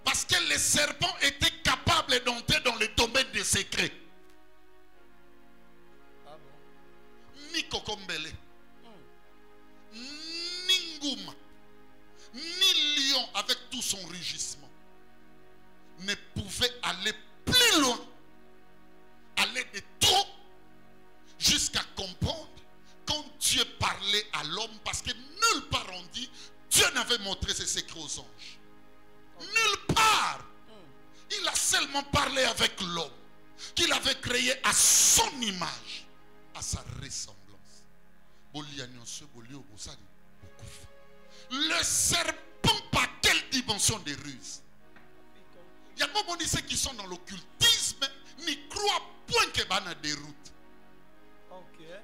Parce que le serpent était capable d'entrer dans le domaine des secrets. Ah bon? Ni Kokombele, ni Ngouma, ni lion avec tout son rugissement ne pouvait aller plus loin, aller de trop, jusqu'à comprendre quand Dieu parlait à l'homme, parce que nulle part on dit Dieu n'avait montré ses secrets aux anges. Nulle part. Il a seulement parlé avec l'homme qu'il avait créé à son image, à sa ressemblance. Le serpent, par quelle dimension de ruse? Il y a beaucoup de ceux qui sont dans l'occultisme, n'y croient point que bana déroute.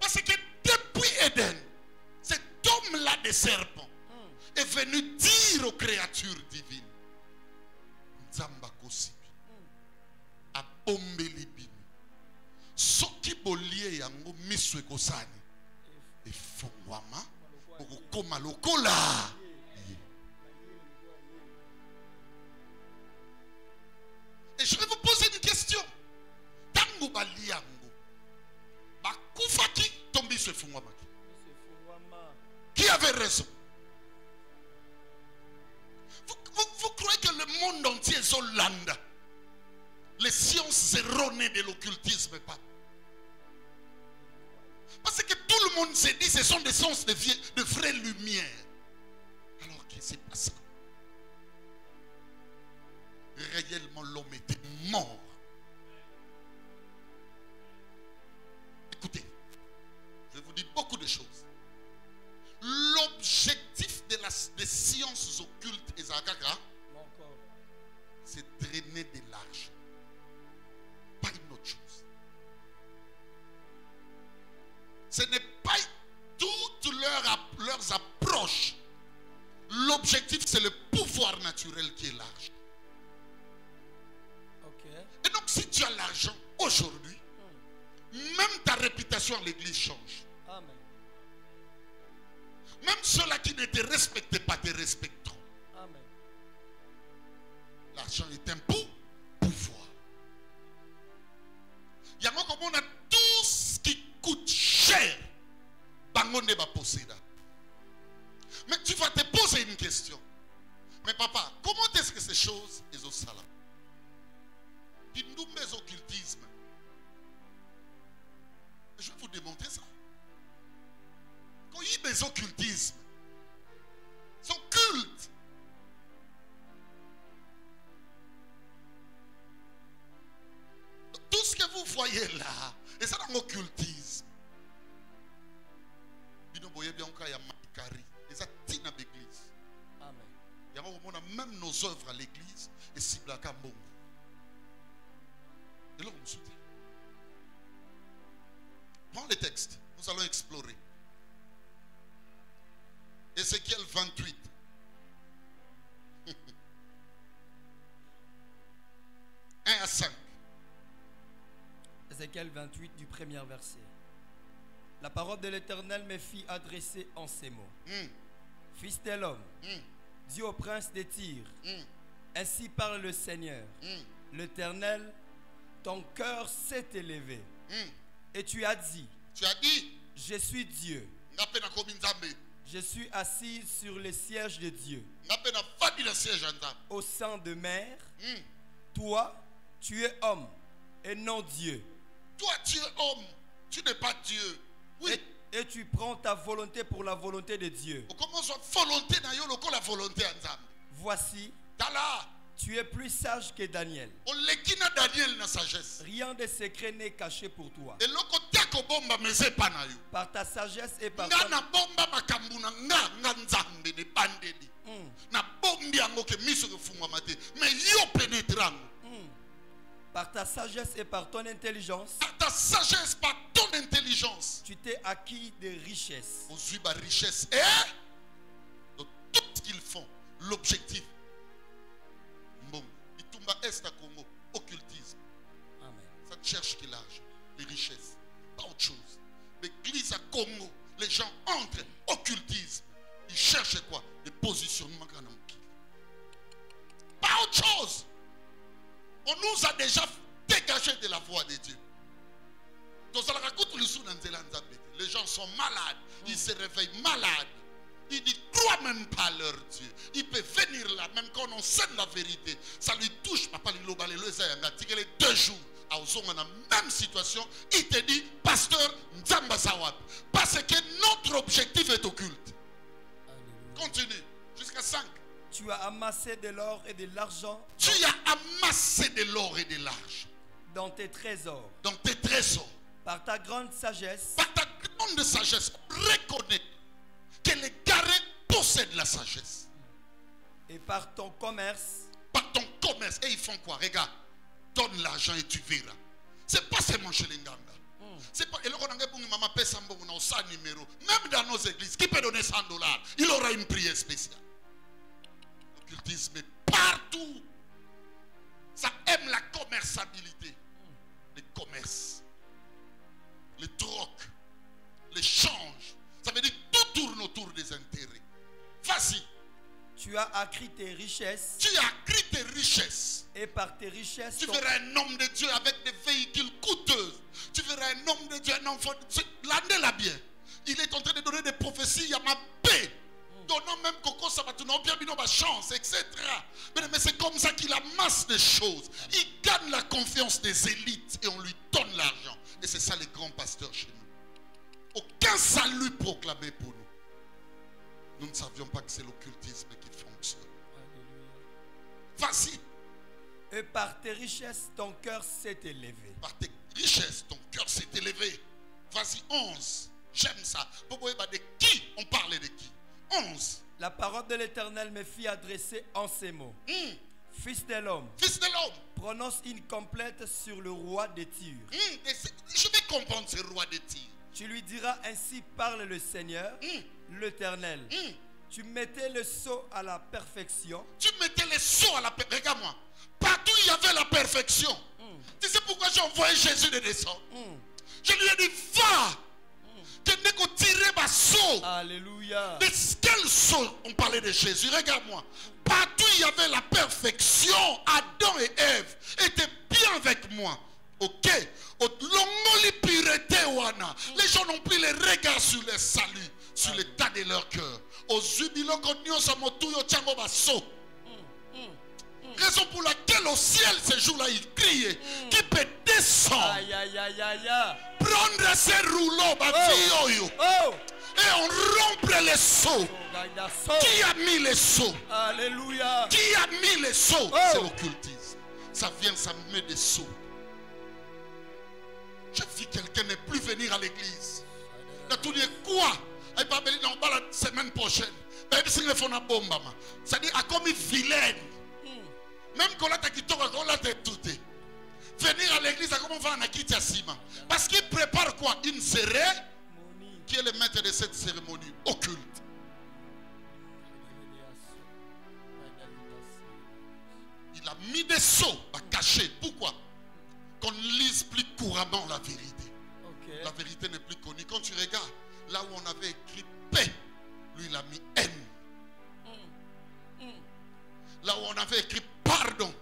Parce que depuis Éden, cet homme-là de serpent est venu dire aux créatures divines, Nzamba kosibi, abombeli bino, soki bolie yango miso ekosani, efongwama, okokoma lokola. Et je vais vous poser une question. Tango bali yango, bakufaki tombi se fongwama. Qui avait raison? Vous croyez que le monde entier est Hollande? Les sciences erronées de l'occultisme, pas? Parce que tout le monde s'est dit ce sont des sens de vraie lumière. Alors que c'est pas ça. Réellement, l'homme était mort. Écoutez, je vous dis beaucoup de choses. L'objectif des sciences occultes et Zagaka, c'est drainer de l'argent. Pas une autre chose. Ce n'est pas toutes leurs approches. L'objectif, c'est le pouvoir naturel qui est l'argent. Et donc, si tu as l'argent aujourd'hui, même ta réputation à l'église change. Amen. Même ceux-là qui ne te respectent pas te respecteront. Amen. L'argent est un pouvoir. Il y a comme on a tout ce qui coûte cher. Bangonde va posséder. Mais tu vas te poser une question. Mais papa, comment est-ce que ces choses sont au salam? Pindoum mes occultismes. Je vais vous démontrer ça. Quand il y a des occultismes, son culte. Tout ce que vous voyez là, et ça dans l'occultisme. Il y a bien encore Maïkari. Et ça tient à l'église. Amen. Il y a même nos œuvres à l'église et Siblaka Mbongo. Et là, on me soutient. Prends les textes, nous allons explorer. Ézéchiel 28. 1 à 5. Ézéchiel 28 du premier verset. La parole de l'Éternel me fit adresser en ces mots. Fils de l'homme, dis au prince de Tyr, ainsi parle le Seigneur, l'Éternel, ton cœur s'est élevé. Et tu as dit, je suis Dieu. Je suis assis sur le siège de Dieu. Au sein de mer, toi, tu es homme et non Dieu. Toi, tu es homme, tu n'es pas Dieu. Oui. Et tu prends ta volonté pour la volonté de Dieu. Voici, tu es plus sage que Daniel. Rien de secret n'est caché pour toi. Par ta sagesse et par ton... Par ta sagesse et par ton intelligence. Par ta sagesse, par ton intelligence. Tu t'es acquis des richesses. Richesse et de toute qu'ils font, l'objectif. Bon, Itumba Est à Congo, occultisme. Amen. Ça ne cherche que l'argent, les richesses, pas autre chose. L'église à Congo, les gens entrent, occultisme. Ils cherchent quoi? Des positionnements. Pas autre chose. On nous a déjà dégagé de la voie de Dieu. Les gens sont malades. Ils se réveillent malades. Ils ne croient même pas leur Dieu. Il peut venir là, même quand on sait la vérité. Ça lui touche. Papa, il est 2 jours. Dans la même situation, il te dit, pasteur Nzamba Zawad. Parce que notre objectif est occulte. Continue. Jusqu'à 5. Tu as amassé de l'or et de l'argent. Tu as amassé de l'or et de l'argent. Dans tes trésors. Dans tes trésors. Par ta grande sagesse. Par ta grande sagesse, reconnais que les garés possèdent la sagesse. Et par ton commerce. Par ton commerce. Et ils font quoi? Regarde, donne l'argent et tu verras. C'est pas seulement chez les Nganga. C'est pas. Même dans nos églises, qui peut donner $100? Il aura une prière spéciale. L'occultisme est partout. Ça aime la commerçabilité. Les commerces, les trocs, les changes. Ça veut dire que tout tourne autour des intérêts. Vas-y. Tu as accru tes richesses. Tu as accru tes richesses. Et par tes richesses. Tu verras un homme de Dieu avec des véhicules coûteux. Tu verras un homme de Dieu, un enfant. L'année là bien. Il est en train de donner des prophéties. Il y a ma paix. Donnant même Coco Sabatouno, bien ma chance, etc. Mais c'est comme ça qu'il amasse des choses. Il gagne la confiance des élites et on lui donne l'argent. Et c'est ça les grands pasteurs chez nous. Aucun salut proclamé pour nous. Nous ne savions pas que c'est l'occultisme qui fonctionne. Vas-y. Et par tes richesses, ton cœur s'est élevé. Par tes richesses, ton cœur s'est élevé. Vas-y, 11. J'aime ça. De qui? On parlait de qui? 11. La parole de l'Éternel me fit adresser en ces mots. Fils de l'homme. Fils de l'homme. Prononce une complète sur le roi de Tyr. Je vais comprendre ce roi de Tyr. Tu lui diras, ainsi parle le Seigneur, l'Éternel. Tu mettais le sceau à la perfection. Tu mettais le sceau à la perfection. Regarde-moi. Partout il y avait la perfection. Tu sais pourquoi j'ai envoyé Jésus de descendre? Je lui ai dit, va. Tirer ma sceau. Alléluia. De quel sceau on parlait de Jésus? Regarde-moi. Partout il y avait la perfection. Adam et Ève étaient bien avec moi. Ok. Les gens n'ont plus les regards sur le salut, sur l'état de leur cœur. Raison pour laquelle au ciel ce jour-là il criait. Qui peut descendre? Prendre ces rouleaux et on rompre les seaux. Qui a mis les seaux? Alléluia. Qui a mis les seaux? C'est l'occultisme. Ça vient, ça met des seaux. Je vis quelqu'un ne plus venir à l'église. Tu dis quoi? Il va venir la semaine prochaine. Ça dit à comme une vilaine. Même quand on a quitté, on a tout. Venir à l'église, comment on va en quitter Sima? Parce qu'il prépare quoi? Une cérémonie. Qui est le maître de cette cérémonie occulte? Il a mis des sceaux à cacher. Pourquoi? Qu'on ne lise plus couramment la vérité. La vérité n'est plus connue. Quand tu regardes, là où on avait écrit paix, lui il a mis haine. Là où on avait écrit pardon,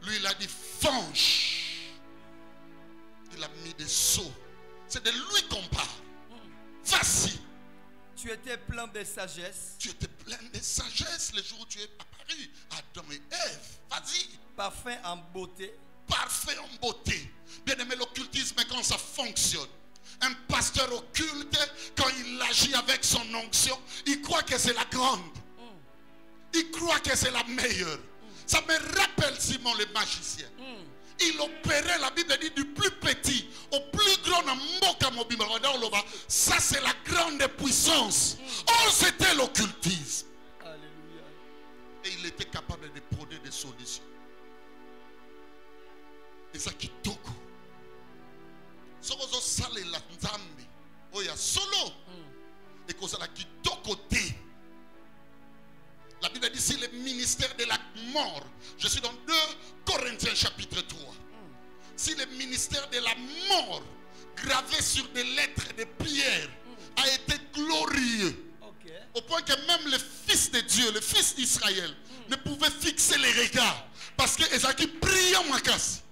lui il a dit venge. Il a mis des sceaux. C'est de lui qu'on parle. Vas-y. Tu étais plein de sagesse. Tu étais plein de sagesse le jour où tu es apparu. Adam et Ève. Vas-y. Parfait en beauté. Parfait en beauté. Bien aimé, l'occultisme, quand ça fonctionne. Un pasteur occulte, quand il agit avec son onction, il croit que c'est la grande. Il croit que c'est la meilleure. Ça me rappelle Simon le magicien. Il opérait, la Bible dit, du plus petit au plus grand. Ça c'est la grande puissance. Oh, c'était l'occultisme. Alléluia. Et il était capable de prôner des solutions. Et ça qui toko. Sokozo sale la nzambi. Oya solo. Et que ça la qui toko te. ministère de la mort, je suis dans 2 Corinthiens chapitre 3. Si le ministère de la mort gravé sur des lettres de pierre a été glorieux, au point que même le Fils de Dieu, le Fils d'Israël, ne pouvait fixer les regards parce que Ezaki brillant ma casse.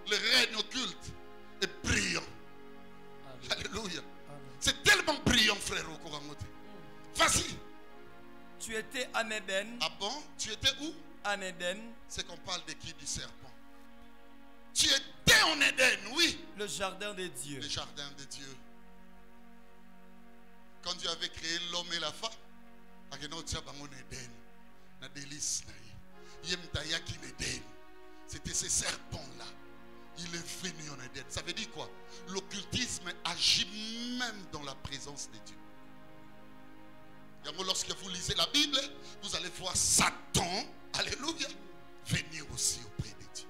Le règne occulte est brillant. Alléluia. C'est tellement brillant, frère Okorangote. Vas-y. Tu étais en Éden. Ah bon? Tu étais où? En Éden. C'est qu'on parle de qui? Du serpent. Tu étais en Éden, oui. Le jardin de Dieu. Le jardin de Dieu. Quand Dieu avait créé l'homme et la femme, c'était ces serpents-là. Il est venu en Éden. Ça veut dire quoi? L'occultisme agit même dans la présence de Dieu. Lorsque vous lisez la Bible, vous allez voir Satan, alléluia, venir aussi auprès de Dieu.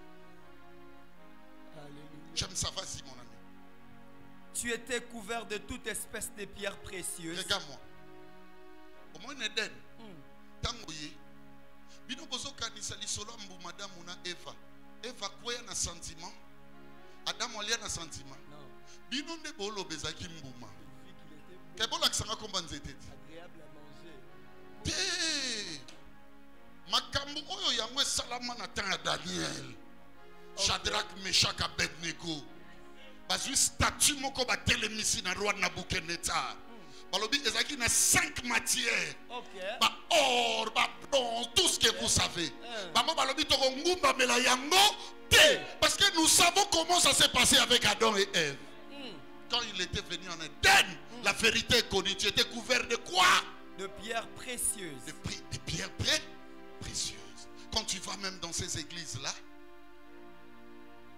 J'aime ça, vas-y mon ami. Tu étais couvert de toute espèce de pierres précieuses. Regarde-moi. Au moins Éden. Tangoye. Bino bozo kanisa lisolo mbu madame na Eva. Eva quoi na sentiment? Adam olia na sentiment. Non. Bino nde bolo bezaki mbuma. Kebola kisanga komba nzete. Agréable à manger. Té. Makambo oyo yangwe salama na tanga Daniel. Shadrach, Meshach, Abednego. Bazui statue moko ba telemisi na roi Nabucodonosor. Balobi ezaki na 5 matières. Okay. Ba or, ba bronze, tout ce que vous savez. Bamo balobi toko ngumba mela yango te. Parce que nous savons comment ça s'est passé avec Adam et Ève. Quand il était venu en Éden, la vérité est connue. Tu étais couvert de quoi? De pierres précieuses. De pierres précieuses. Quand tu vas même dans ces églises-là,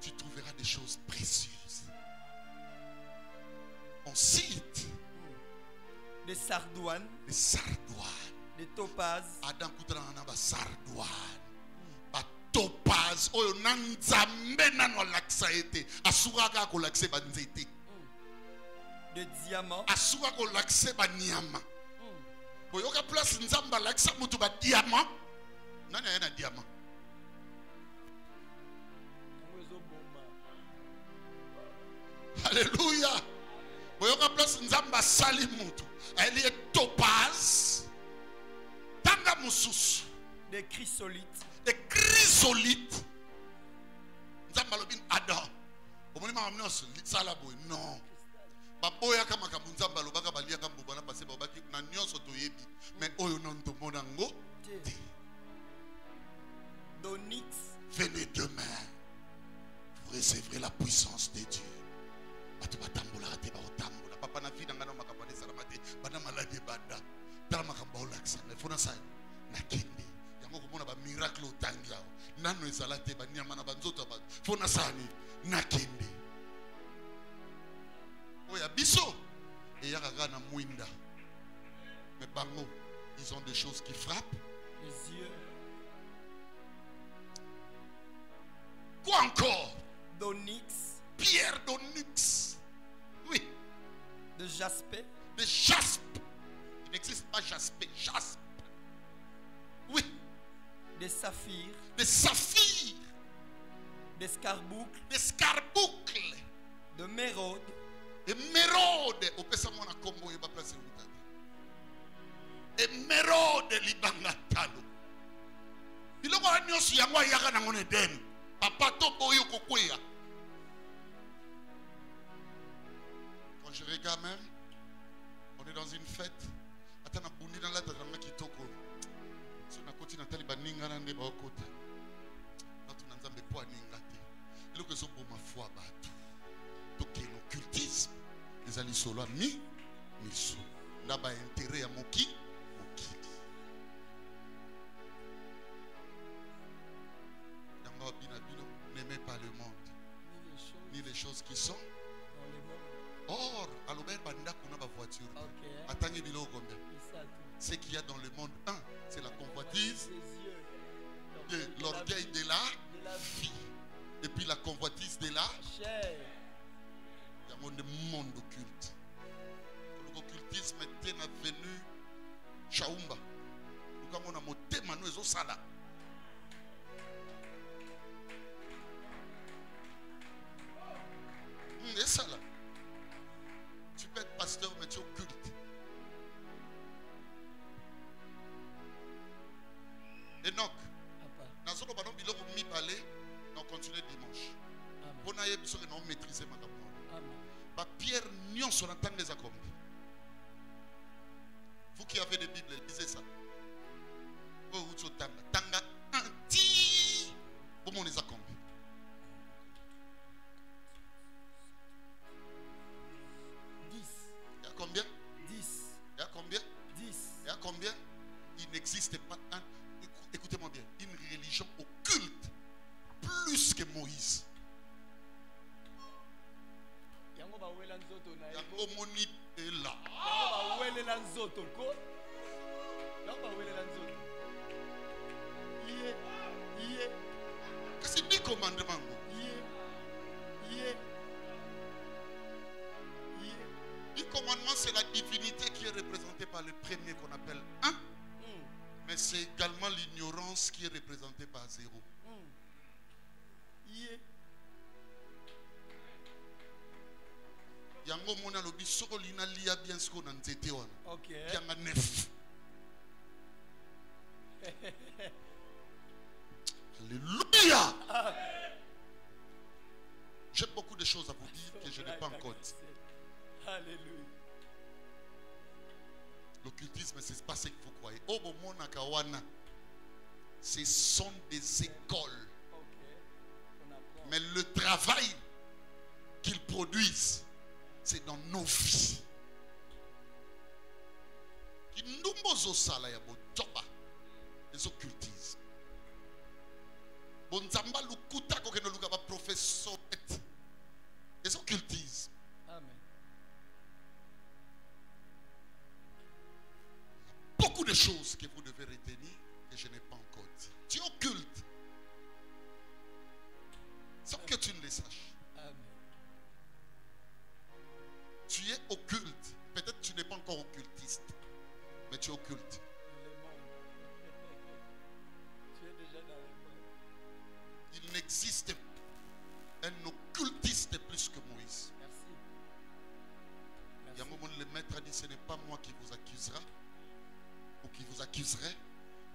tu trouveras des choses précieuses. On cite des sardoines, des topazes, Adam Koutrana ba sardoine, ba topaz, oyo nanzambe nano laksaete, asuraka ko lakse ba nzete. De diamants, asuka ko lakse ba nyama. Boyoka place nzamba laksa mutu ba diamant. Nani yana diamant? Alléluia. Boyoka place nzamba sali mutu. Elle est topaz. Tanga mususu. Des chrysolites. Des chrysolites. Nzamba lobin Adam. Omoni ma amnos sala boy. Non. Ba boya kama kama nzamba lobaka balia kama bobana passer babaki na nyonso toyebi. Mais oyo non to monango. D'onyx. Venez demain. Vous recevrez la puissance de Dieu. Papa na vida ngana makabane salamate bana malade banda tala makamba olaksa na fona sai na kindi yango komona ba miracle otangi yao nano ezalate ba nyama na banzoto ba fona sani na kindi oya biso et yaka na mwinda mais bango ils ont des choses qui frappent les yeux. Quoi encore? D'onyx. Pierre d'onyx. Oui. De jaspe. De jaspe. Il n'existe pas jaspe. Jaspe. Oui. Des saphirs. Des saphirs. Des scarboucles. Des scarboucles. De mérode. Et mérode. Au pesa mona kombo yeba place utati. Et mérode libanga talo. Biloko anyosu yango yaka na ngone den. Papa to boyo kokoya. Quand je regarde même, on est dans une fête. Attends, on a dans la tête, on a qui toko. Si on a continué à taliban ninga nande ba okota. Natu nanzambe po ningate. Et le que so pour ma foi batu. Donc l'occultisme, les ali solo mi miso. N'a pas intérêt à moki. N'aimez pas le monde, ni les choses qui sont. Or, à l'obéir banda kuna ba voiture. Attendez bilo combien? Ce qu'il y a dans le monde, c'est la convoitise de l'orgueil de la vie. Et puis la convoitise de la chair. Il y a un monde occulte. L'occultisme était venu Chaumba. Comme on a monté manu ezo sala. Et ça là. Tu peux être pasteur mais tu es occulte. Enoch. Nazolo balon biloko mi balé, on continue dimanche. On a eu besoin de nous maîtriser ma campagne. Ba Pierre nyon son entend les accomplis. Vous qui avez des Bibles, lisez ça. Oh, vous tanga tanga anti. Comment on les accomplit? Il y a combien? 10. Il y a combien? 10. Il y a combien? Il n'existe pas un. Écoutez-moi bien, une religion occulte plus que Moïse. Yango moni est là. Qu'est-ce que dit commandement? Le commandement, c'est la divinité qui est représentée par le premier qu'on appelle un. Mais c'est également l'ignorance qui est représentée par 0. Yango mona lobi soko lina lia bien ce qu'on a nzete wana. OK. Yanga 9. Alléluia. J'ai beaucoup de choses à vous dire que je n'ai pas encore dit. Alléluia. L'occultisme, ce n'est pas ce que vous croyez. Ce sont des écoles. Mais le travail qu'ils produisent, c'est dans nos vies. Les occultismes. Les occultismes. Beaucoup de choses que vous devez retenir que je n'ai pas encore dit. Tu es occulte sans que tu ne les saches. Amen. Tu es occulte. Peut-être que tu n'es pas encore occultiste, mais tu es occulte. Tu es déjà dans le monde. Il n'existe un occultiste plus que Moïse. Merci. Il y a un moment où le maître a dit, ce n'est pas moi qui vous accusera ou qui vous accuserait,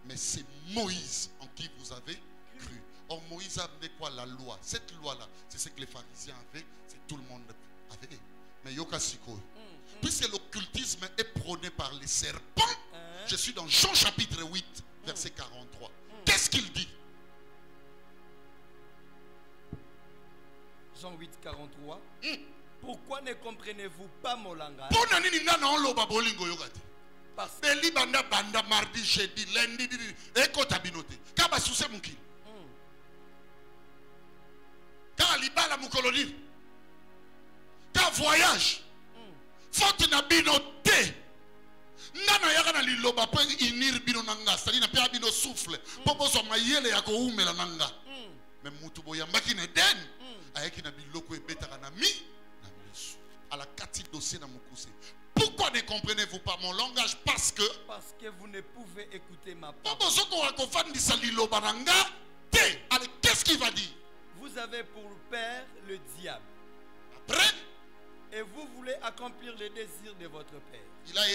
mais c'est Moïse en qui vous avez cru. Or Moïse a amené quoi? La loi. Cette loi-là, c'est ce que les pharisiens avaient, c'est tout le monde avait. Mais Yoka Siko, puisque l'occultisme est prôné par les serpents, je suis dans Jean chapitre 8, verset 43. Qu'est-ce qu'il dit? Jean 8, 43. Pourquoi ne comprenez-vous pas mon langage? Parce que banda mardi, jeudi, lundi, écoute binoté. Kaba sousé mouki. Quand libala moukoloni. Quand voyage. Faut na binoté. Nana yaka na liloba po inir bino nanga. C'est-à-dire na pia bino souffle. Popo so mayele yako umela nanga. Mais mutu boyambaki ne den. Ayeki na biloko ebetaka na mi. Na misu. À la kati dossier na mukuse. Pourquoi ne comprenez-vous pas mon langage? Parce que vous ne pouvez écouter ma parole. Allez, qu'est-ce qu'il va dire? Vous avez pour père le diable. Après? Et vous voulez accomplir les désirs de votre père. Il a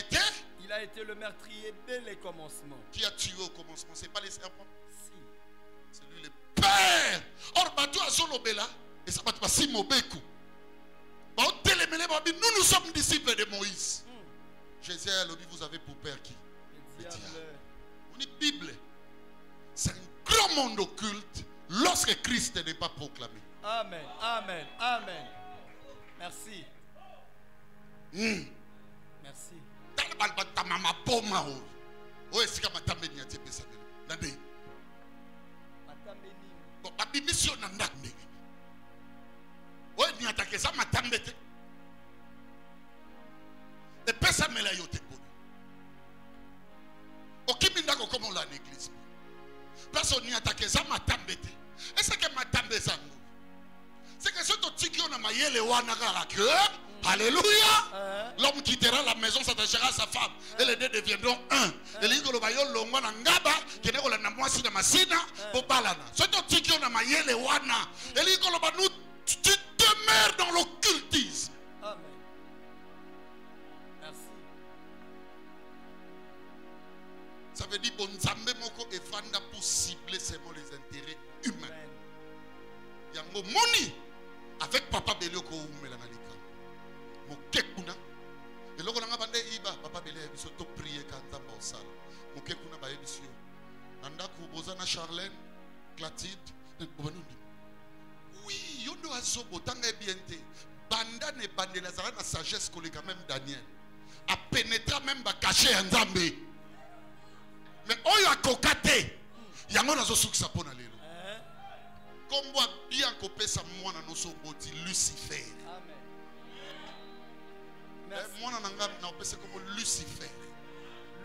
été le meurtrier dès le commencement. Qui a tué au commencement? Ce n'est pas les serpents? Si. C'est lui le père. Or, Batou Azolobela, et ça va te passer Mobeku. Nous sommes disciples de Moïse. Jésus a dit, vous avez pour père qui? Le diable. On est Bible. C'est un grand monde occulte lorsque Christ n'est pas proclamé. Amen, amen, amen. Merci. Merci. Et personne ne l'a yoté. Aucun mindago comme on l'a en église. Personne n'y attaque ça m'a tambété. Et c'est que m'a també ça nous. C'est que ce que tu as mayé les wanaka que alléluia. L'homme quittera la maison, s'attachera à sa femme. Et les deux deviendront un. Et les gens l'ont ngaba, qui n'est pas la moitié de ma sina, pour balana. C'est un petit qui a mayele wana. Et les gens nous, tu demeures dans l'occultisme. Amen. Merci. Ça veut dire bon Nzambe moko efanda pour cibler seulement les intérêts humains. Amen. Yango moni avec papa Belioko umela na lika. Mokekuna. Et loko nanga bande iba papa Belioko biso to prier ka Nzamba osala. Mokekuna ba yebisio. Nanda ku bozana Charlène, Clatide, oui, yondo azobo tanga bienté. Banda ne bande la zara na sagesse koleka même Daniel. A pénétrer même ba cacher Nzambe. Mais oyo akokate. Yango nazo sukisa pona lelo. Comme moi bien kopesa mwana noso boti Lucifer. Amen. Merci. Mwana nanga na opesa comme Lucifer.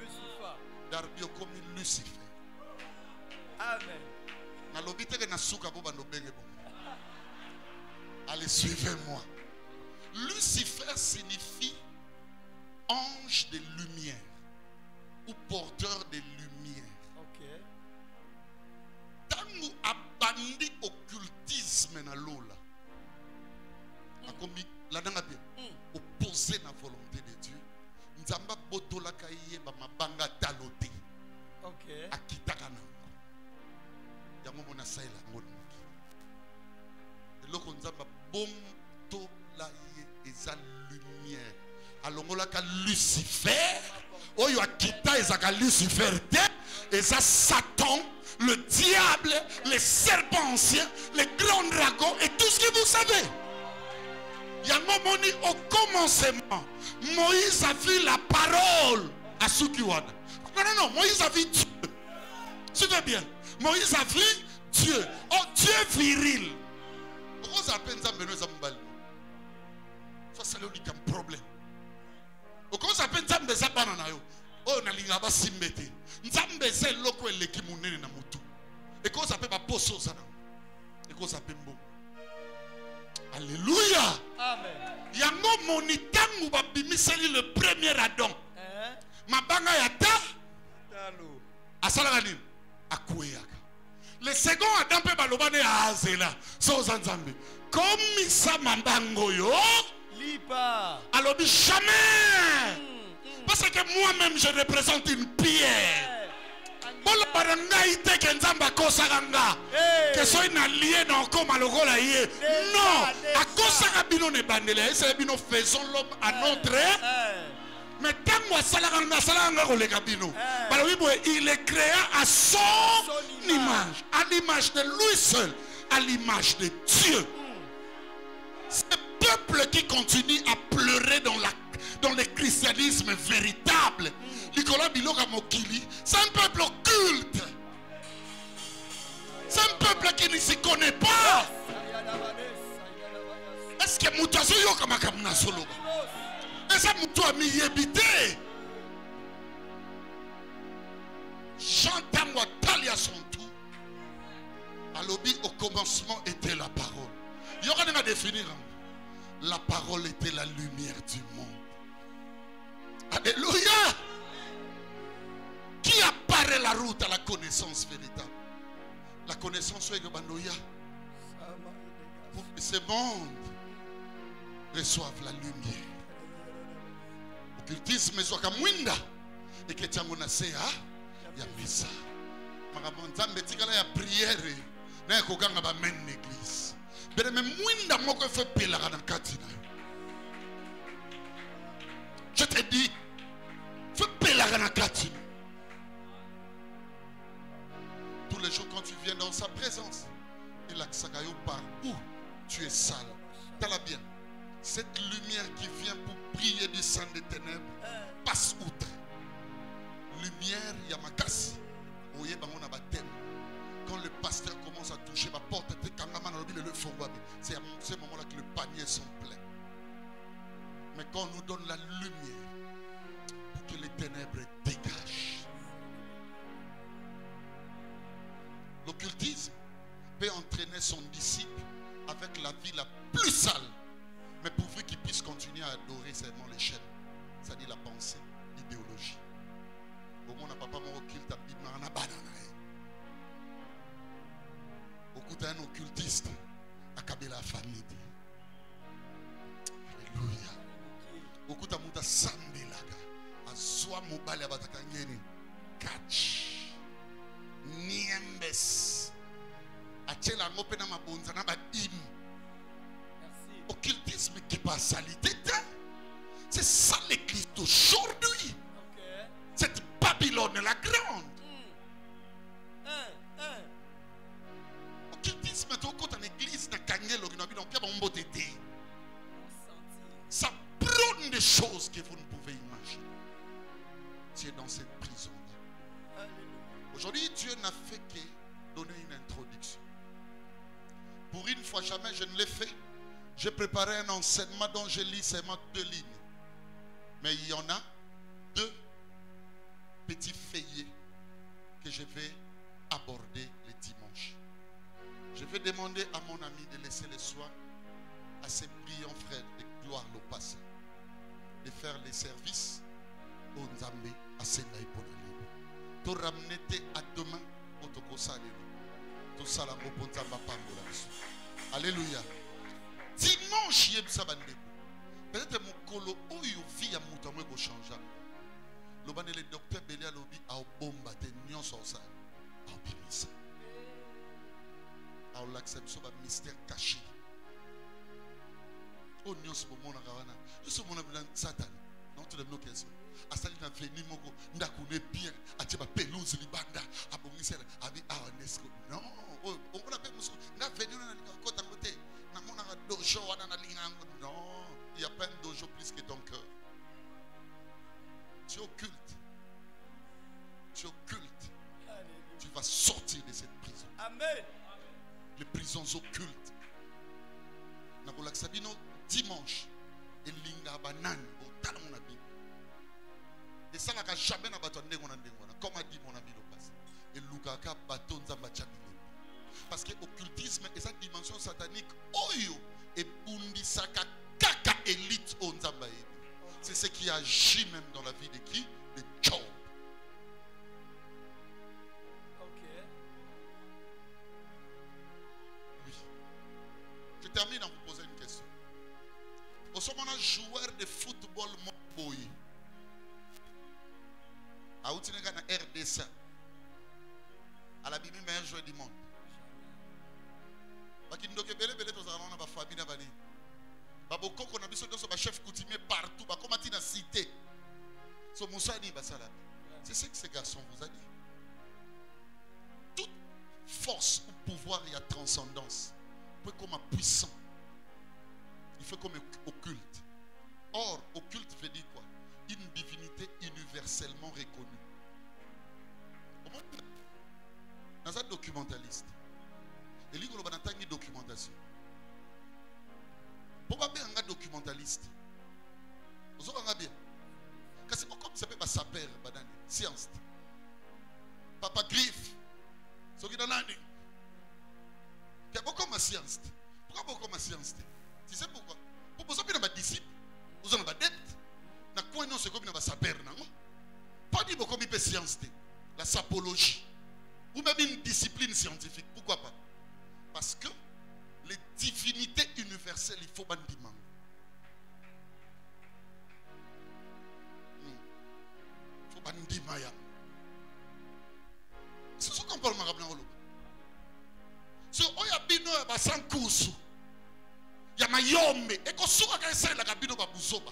Lucifer. Darbio comme Lucifer. Amen. Na lobite que na suka bo bando benge bon. Allez, suivez-moi. Lucifer signifie ange de lumière ou porteur de lumière. Ok. Tangu abandi occultisme na lola. Akomi la danga bien. Opposé na volonté de Dieu. Nzamba botola kaye ba mabanga talote. Ok. Akitaka nango. Yango mona saila ngolo. Eloko nzamba bomto la ye eza lumière. Alongola ka Lucifer. Oyo akita ezaka Lucifer te. Eza Satan, le diable, les serpents anciens, les grands dragons et tout ce que vous savez. Yango moni au commencement, Moïse a vu la parole à Sukiwana. Non, Moïse a vu Dieu. Suivez bien. Moïse a vu Dieu. Oh, Dieu viril. Pourquoi ça appelle Nzambe no Zambal? Ça c'est le problème. Pourquoi ça appelle Nzambe Zabana na yo? Oh, na linga ba simbete. Nzambe c'est loko eleki munene na mutu. Et comment ça appelle ba poso sana? Et comment ça appelle mbo? Alléluia. Amen. Yango monitangu ba bimiseli le premier Adam. Mabanga yata Talo. asala nini? Akuyaka. Le second Adam pe balobane azela. So zanzambe. Comme ça mambango yo. Lipa. Alobi jamais. Parce que moi-même je représente une pierre. Bolo baranga ite ke nzamba kosa ganga. Que soit une alliée dans comme alogola yé. Non. A kosa ka bino ne bandele. C'est bino faisons l'homme à notre. Mais tant moi salaganga salaganga ko le kabino. Il est créé à son image, à l'image de lui seul, à l'image de Dieu. Ce peuple qui continue à pleurer dans le christianisme véritable, Nicolas Biloka Mokili, c'est un peuple occulte. C'est un peuple qui ne s'y connaît pas. Est-ce que Moutazo Yokama Kamna Solo? Est-ce que Moutou a mis yébité? J'entends moi taler à son tour. Alobi, au commencement était la parole. Il y aura à définir. La parole était la lumière du monde. Alléluia. Qui apparaît la route à la connaissance véritable? La connaissance est pour que ce monde reçoive la lumière. Occultisme soit comme Winda et que tu as mon assez à ya misa. Magamon betikala ya prière na kokanga ba men l'église. Bere me Winda moko fait pela na katina. Je te dis, fais pela na katina. Tous les jours quand tu viens dans sa présence, il a sakayo par où tu es sale. T'as bien. Cette lumière qui vient pour briller du sang des ténèbres passe outre. Lumière Yamakasi. Quand le pasteur commence à toucher ma porte, c'est à ce moment-là que le panier sont pleins. Mais quand on nous donne la lumière pour que les ténèbres dégagent, l'occultisme peut entraîner son disciple avec la vie la plus sale, mais pourvu qu'il puisse continuer à adorer seulement les chaînes. Ça dit la pensée, l'idéologie. Au moins, papa m'a occulte à Bible, on a banana. Beaucoup d'un occultiste à Kabila famille. Alléluia. Beaucoup de monde a sambelaga. A soi mobile abatakangeni. Catch. Niembes. A tchela ngope na mabonza na badim. Occultisme qui passe salité. C'est ça l'église d'aujourd'hui. Cette Babylone la grande. Occultisme est au côté de l'église de Kanyelo qui n'a pas de ça prône des choses que vous ne pouvez imaginer. Tu es dans cette prison-là. Aujourd'hui, Dieu n'a fait que donner une introduction. Pour une fois, jamais je ne l'ai fait. J'ai préparé un enseignement dont je lis seulement 2 lignes. Mais il y en a 2 petits feuillets que je vais aborder les dimanches. Je vais demander à mon ami de laisser les soins à ses brillants frères de gloire au passé, de faire les services aux Nzambe à Sengai pour la libre. To ramener à demain au Tokosa to salango pour Nzamba Pambolas. Alléluia. Dimanche yebsa bandeko. Peut-être mon colo oyo vie à moutamwe ko changer. Le ban le docteur Belia lobi a bomba te nyonso ça. A bimisa. A l'acception ba mystère caché. Oh nyonso bo mona kawana. Nyonso mona bilan Satan. Non tout de nos questions. Asali na veni moko ndakune bien atiba pelouse libanda abongisa abi awanesco. Non, on la paix muso. Na veni na kota côté. Na mona dojo wana na lingango. Non, il y a pas de dojo plus que ton cœur. Tu occultes. Tu occultes. Tu vas sortir de cette prison. Amen. Les prisons occultes. Nakola Sabino dimanche. Et linga banane. Au mon ami. Et ça n'a jamais n'a pas tourné mon ami. Comme a dit mon ami le passé. Et Lukaka baton zambachabine. Parce que l'occultisme est sa dimension satanique. Oyo et bundisaka kaka élite on zambaye. C'est ce qui agit même dans la vie de qui? De Job. Oui. Je termine en vous posant une question. Au sommet, on a joueur de football Moboyi. À Outinega na RDC. À la Bibi, meilleur joueur du monde. Bakindoke bele bele to zalona ba famille na bani. Baboko ko na biso doso ba chef coutumier partout ba comment na cité. So Moussani basala. C'est ce que ces garçons vous a dit. Toute force ou pouvoir et à transcendance peut comme puissant. Il faut comme occulte. Or, occulte veut dire quoi? Une divinité universellement reconnue. Dans un documentaliste, et lui, il a une documentation. Pourquoi bien un documentaliste? Vous savez bien. Parce que comme ça peut pas s'appeler, science. Papa Griff, ce qui est dans l'année. Il y a beaucoup de science. Pourquoi beaucoup de science? Tu sais pourquoi? Pour que vous ayez des disciples, vous avez des dettes. Na quoi non c'est comme na saper non? Pas dit beaucoup de science, la sapologie ou même une discipline scientifique. Pourquoi pas? Parce que les divinités universelles, il faut bandiment. Il faut bandiment. C'est ce qu'on parle de Marablan. Si on a bino ya sans kusu, ya mayombe, et qu'on soit qu'un seul la bino ba buzoba.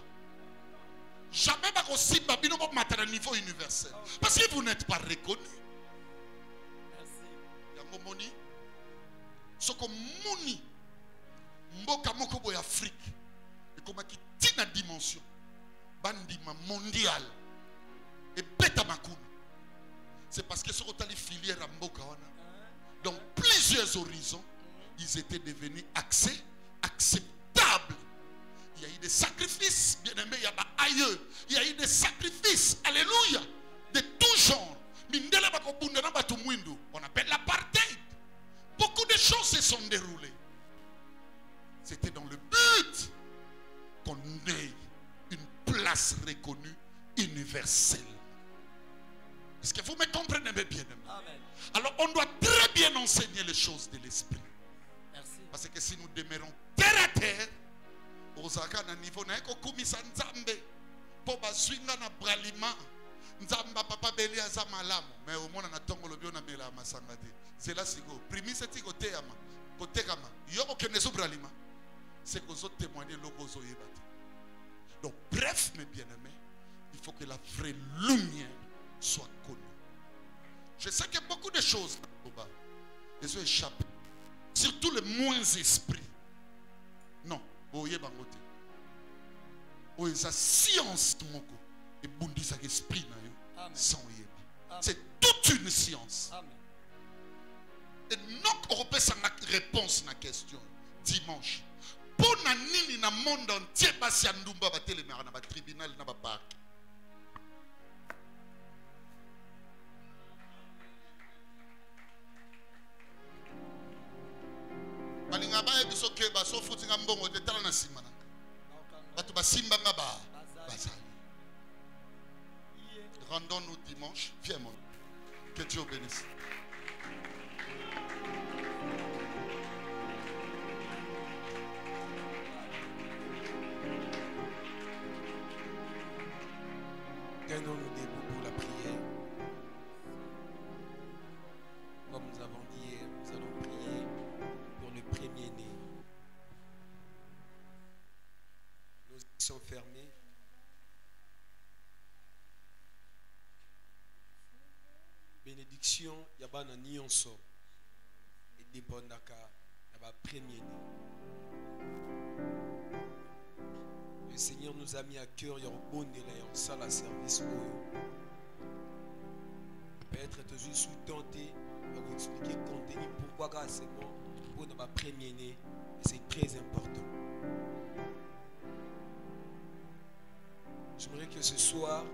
Jamais pas possible babino ba matériel niveau universel. Parce que vous n'êtes pas reconnu. Merci. Ya momoni. Ce que moni mboka moko boy Afrique et comme qui tient la dimension bandima mondial et beta makuna. C'est parce que ce qu'on a les filières à mboka wana. Dans plusieurs horizons, ils étaient devenus acceptables. Il y a eu des sacrifices, bien aimés, il y a ailleurs. Il y a eu des sacrifices, alléluia, de tout genre. On appelle l'apartheid. Beaucoup de choses se sont déroulées. C'était dans le but qu'on ait une place grâce reconnue universelle. Est-ce que vous me comprenez, mes bien-aimés? Amen. Alors on doit très bien enseigner les choses de l'esprit. Merci. Parce que si nous demeurons terre à terre, ozaka na niveau na eko kumisa nzambe po bazwinga na bralima nzamba papa beli aza malamu mais omona na tongolo bio na mela masanga te zela siko primise ti koteyama kotekama yoko kende so bralima c'est que zo témoigner loko zo yeba te. Donc bref mes bien-aimés, il faut que la vraie lumière soit connue. Je sais que beaucoup de choses les ont échappé, surtout les moins esprits. Non, oye bangote. Oye sa science moko et bundi sa esprit na yo sans yeba. C'est toute une science. Amen. Et non on peut sans réponse na question dimanche. Pour na nini na monde entier basi andumba ba télémère na ba tribunal na ba parc. Balinga ba biso ke ba so futi nga mbongo de tala na simana. Batu ba simba nga ba bazali. Rendons-nous dimanche. Viens mon. Que Dieu bénisse. Tenons-nous debout pour la prière. Comme nous avons dit hier, nous allons prier pour le premier-né. Nos yeux sont fermés. Bénédiction, yabana nyonso. Et dépendaka, yaba premier-né. Le Seigneur nous a mis à cœur, il y a un bon délai, en salle à service. Peut-être que je suis tenté de vous expliquer le contenu, pourquoi grâce à moi, pour notre premier-né, et c'est très important. J'aimerais que ce soir,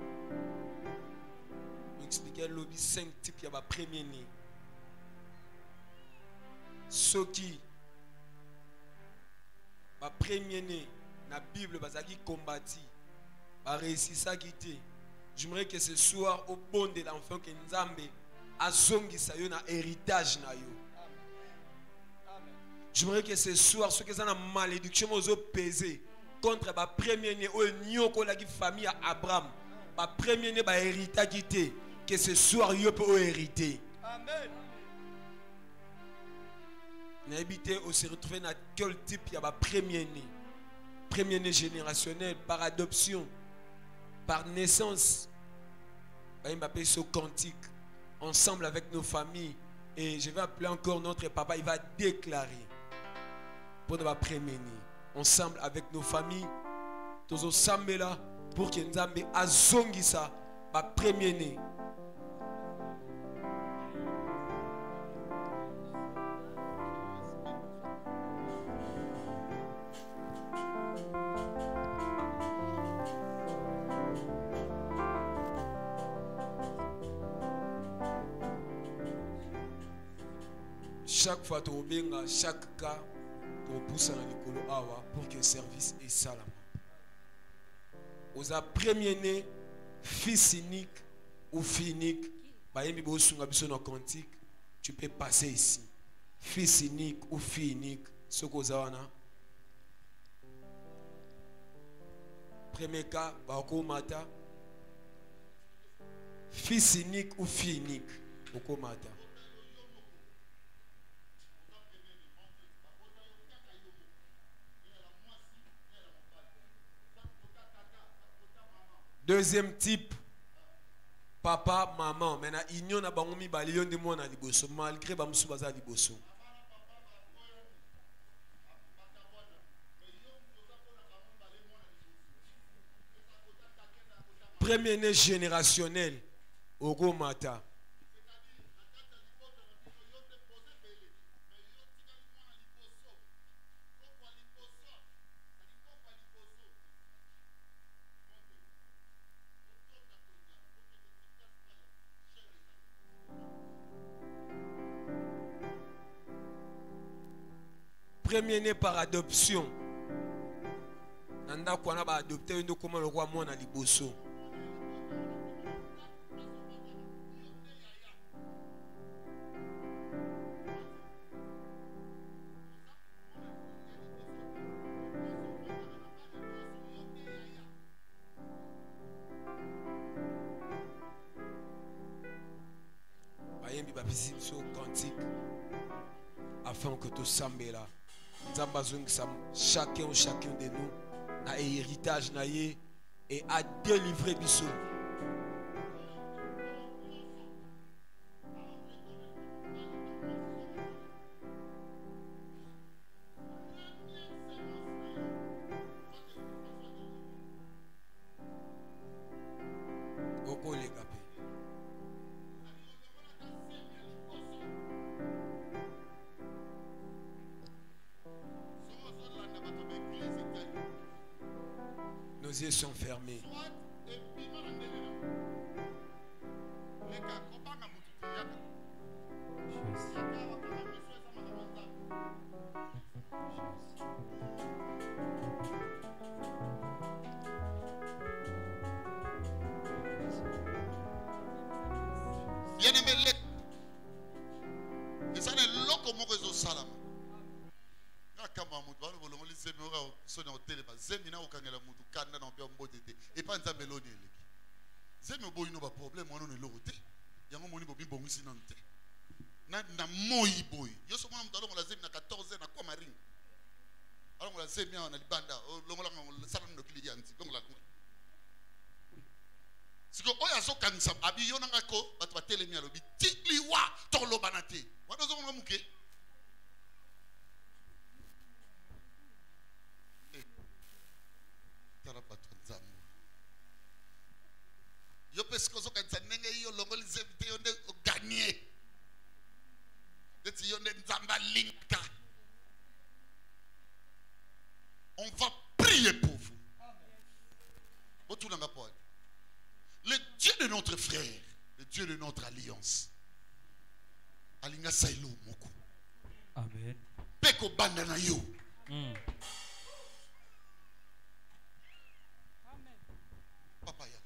vous expliquer le 5 types, il y a un premier-né. Ceux qui, ma premier-né, la Bible bazaki combattu ba réussi ça quitter. J'aimerais que ce soir au bon de l'enfant que Nzambe azongi sa yo na héritage na yo. J'aimerais que ce soir ceux qui sont en malédiction ozo peser contre ba premier-né o nyoko la famille Abraham. Ba premier-né ba héritage quitter que ce soir yo peut hériter. Amen. Na habité on se retrouver dans quel type il y a ba premier-né. Premier-né générationnel, par adoption, par naissance. Il m'appelle ce cantique, ensemble avec nos familles. Et je vais appeler encore notre papa, il va déclarer pour notre premier-né, ensemble avec nos familles, tous ensemble là, pour que nous ayons azongi ça, ma premier-né. Chaque fois tu obenga chaque cas tu pousse dans l'école awa pour que le service est salam. Aux premier-né fils unique ou fille unique ba yemi bo sunga biso na cantique tu peux passer ici. Fils unique ou fille unique ce que zawana. Premier cas ba ko mata fils unique ou fille unique ko mata. Deuxième type, papa, maman. Maintenant, il y a un million de monde à liboso, malgré que je suis à liboso. Premier-né générationnel, Ogo Mata. Premier-né par adoption. Nanda kwa na ba adopter ndo koma le roi mwana liboso. Bayembi bapesi biso cantique afin que tout sambela nzamba zongisa chacun de nous na héritage na ye et à délivrer biso. Oko les gapé. Nos yeux sont fermés. Bien-aimé, et ça n'est pas comme réseau salam. Et pas un meloni. Zemi boy no ba problème on ne l'autre. Yango moni bobi bongisi nante. Na moi boy. Yo so mona mutalo la zemi na 14 na kwa maring. Alors on la zemi na libanda. Longola ngol sala no kili yanti. Longola. Siko oya so kanisa abi yo nanga ko batu batelemi alobi tikli wa tolo banate. Wa dozo mona muke. Tara batu nzambo. Yo pescozo kanisa nenge yo longoli zebite yonde gagner. Deti yonde nzamba linka. On va prier pour vous. Le Dieu de notre frère, le Dieu de notre alliance. Alinga sailo moko. Amen. Peko banda na yo. Papa ya.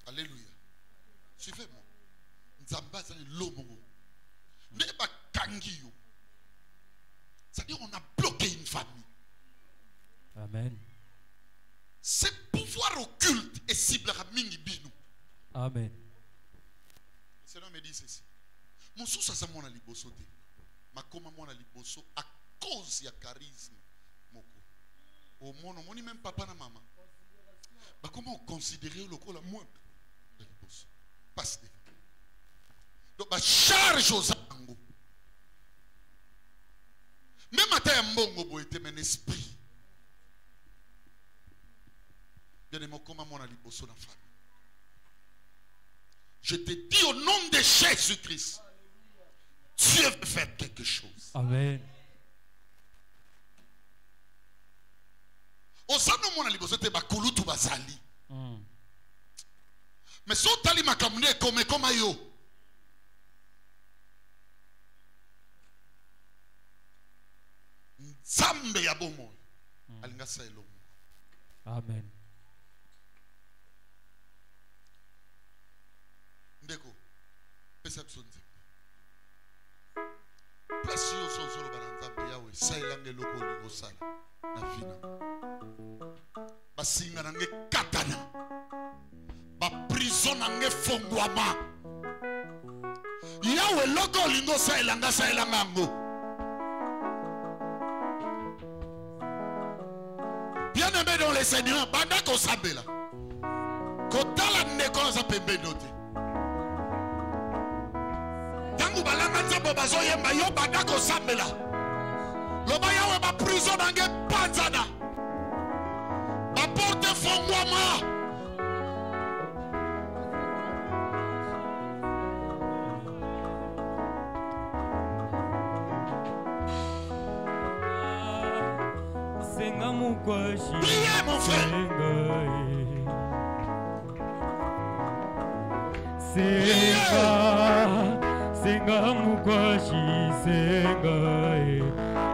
Alléluia. Suivez-moi. Nzambaza l'homo. Neba kangiyo. C'est-à-dire on a bloqué une famille. Amen. Ce pouvoir occulte et ciblera mingi binu. Amen. Le Seigneur me dit ceci. Mon sous ça mona liboso te. Makoma mona liboso à cause ya charisme moko. Au monde on même papa na maman. Bah comment considérer le col à moi de liboso. Passe. Donc bah charge aux ango. Même à ta mbongo bo était mon esprit. Bien aimé comment mona liboso na famille. Je te dis au nom de Jésus-Christ, Dieu veut faire quelque chose. Amen. Osano mona liboso te bakulu tu bazali. Mais so tali makamune comme yo. Nzambe ya bomo. Alinga saelo. Amen. Ndeko. Perception. Place yo so solo banzambe yawe. Sailange loko lingo sala. Na fina. Basinga nange katana. Ba prison nange fongwama. Yawe loko lingo sailanga ngo. Bien-aimé dans les Seigneurs, banda ko sabela. Kotala ndeko za pembe note. Tangu balanga nzambo bazo yemba yo banda ko sabela. Loba yawe ba prison nange panzana. Ba porte fongwama. Senga mukwashi. Priez mon frère. senga, senga mukwashi senga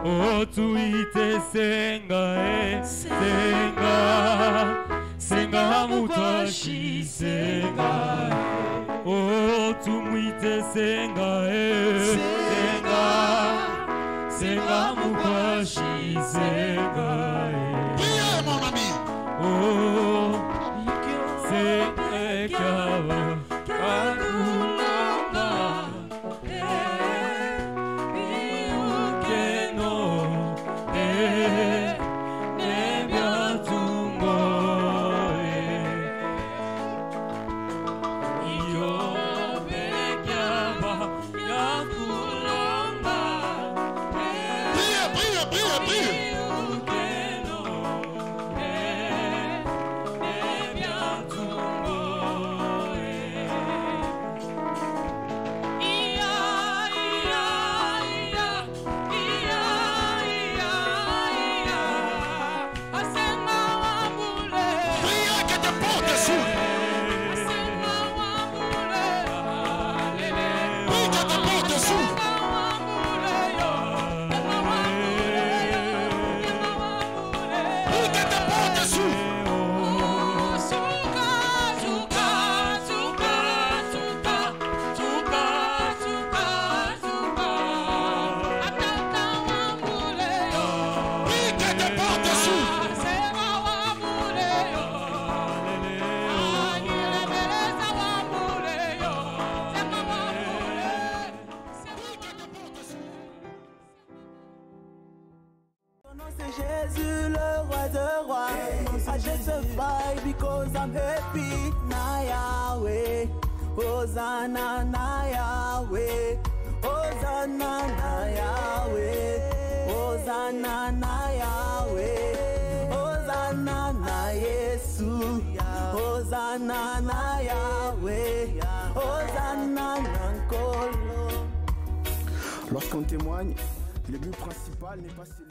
otuite senga senga, senga mukwashi senga otumuite senga senga, senga mukwashi senga. Priez, mon ami. Oh, senga akulamba biukeno nebyatungo iyo bekyaba yakulamba. Priez, priez, priez, priez. Jésus, le roi de rois. I justify because I'm happy. Na Yahweh, Hosanna, na Yahweh, Hosanna, na Yahweh, Hosanna, na Yahweh, Hosanna, na Yesu, Hosanna, na Yahweh, Hosanna, na Nkolo. Lorsqu'on témoigne, le but principal n'est pas celui.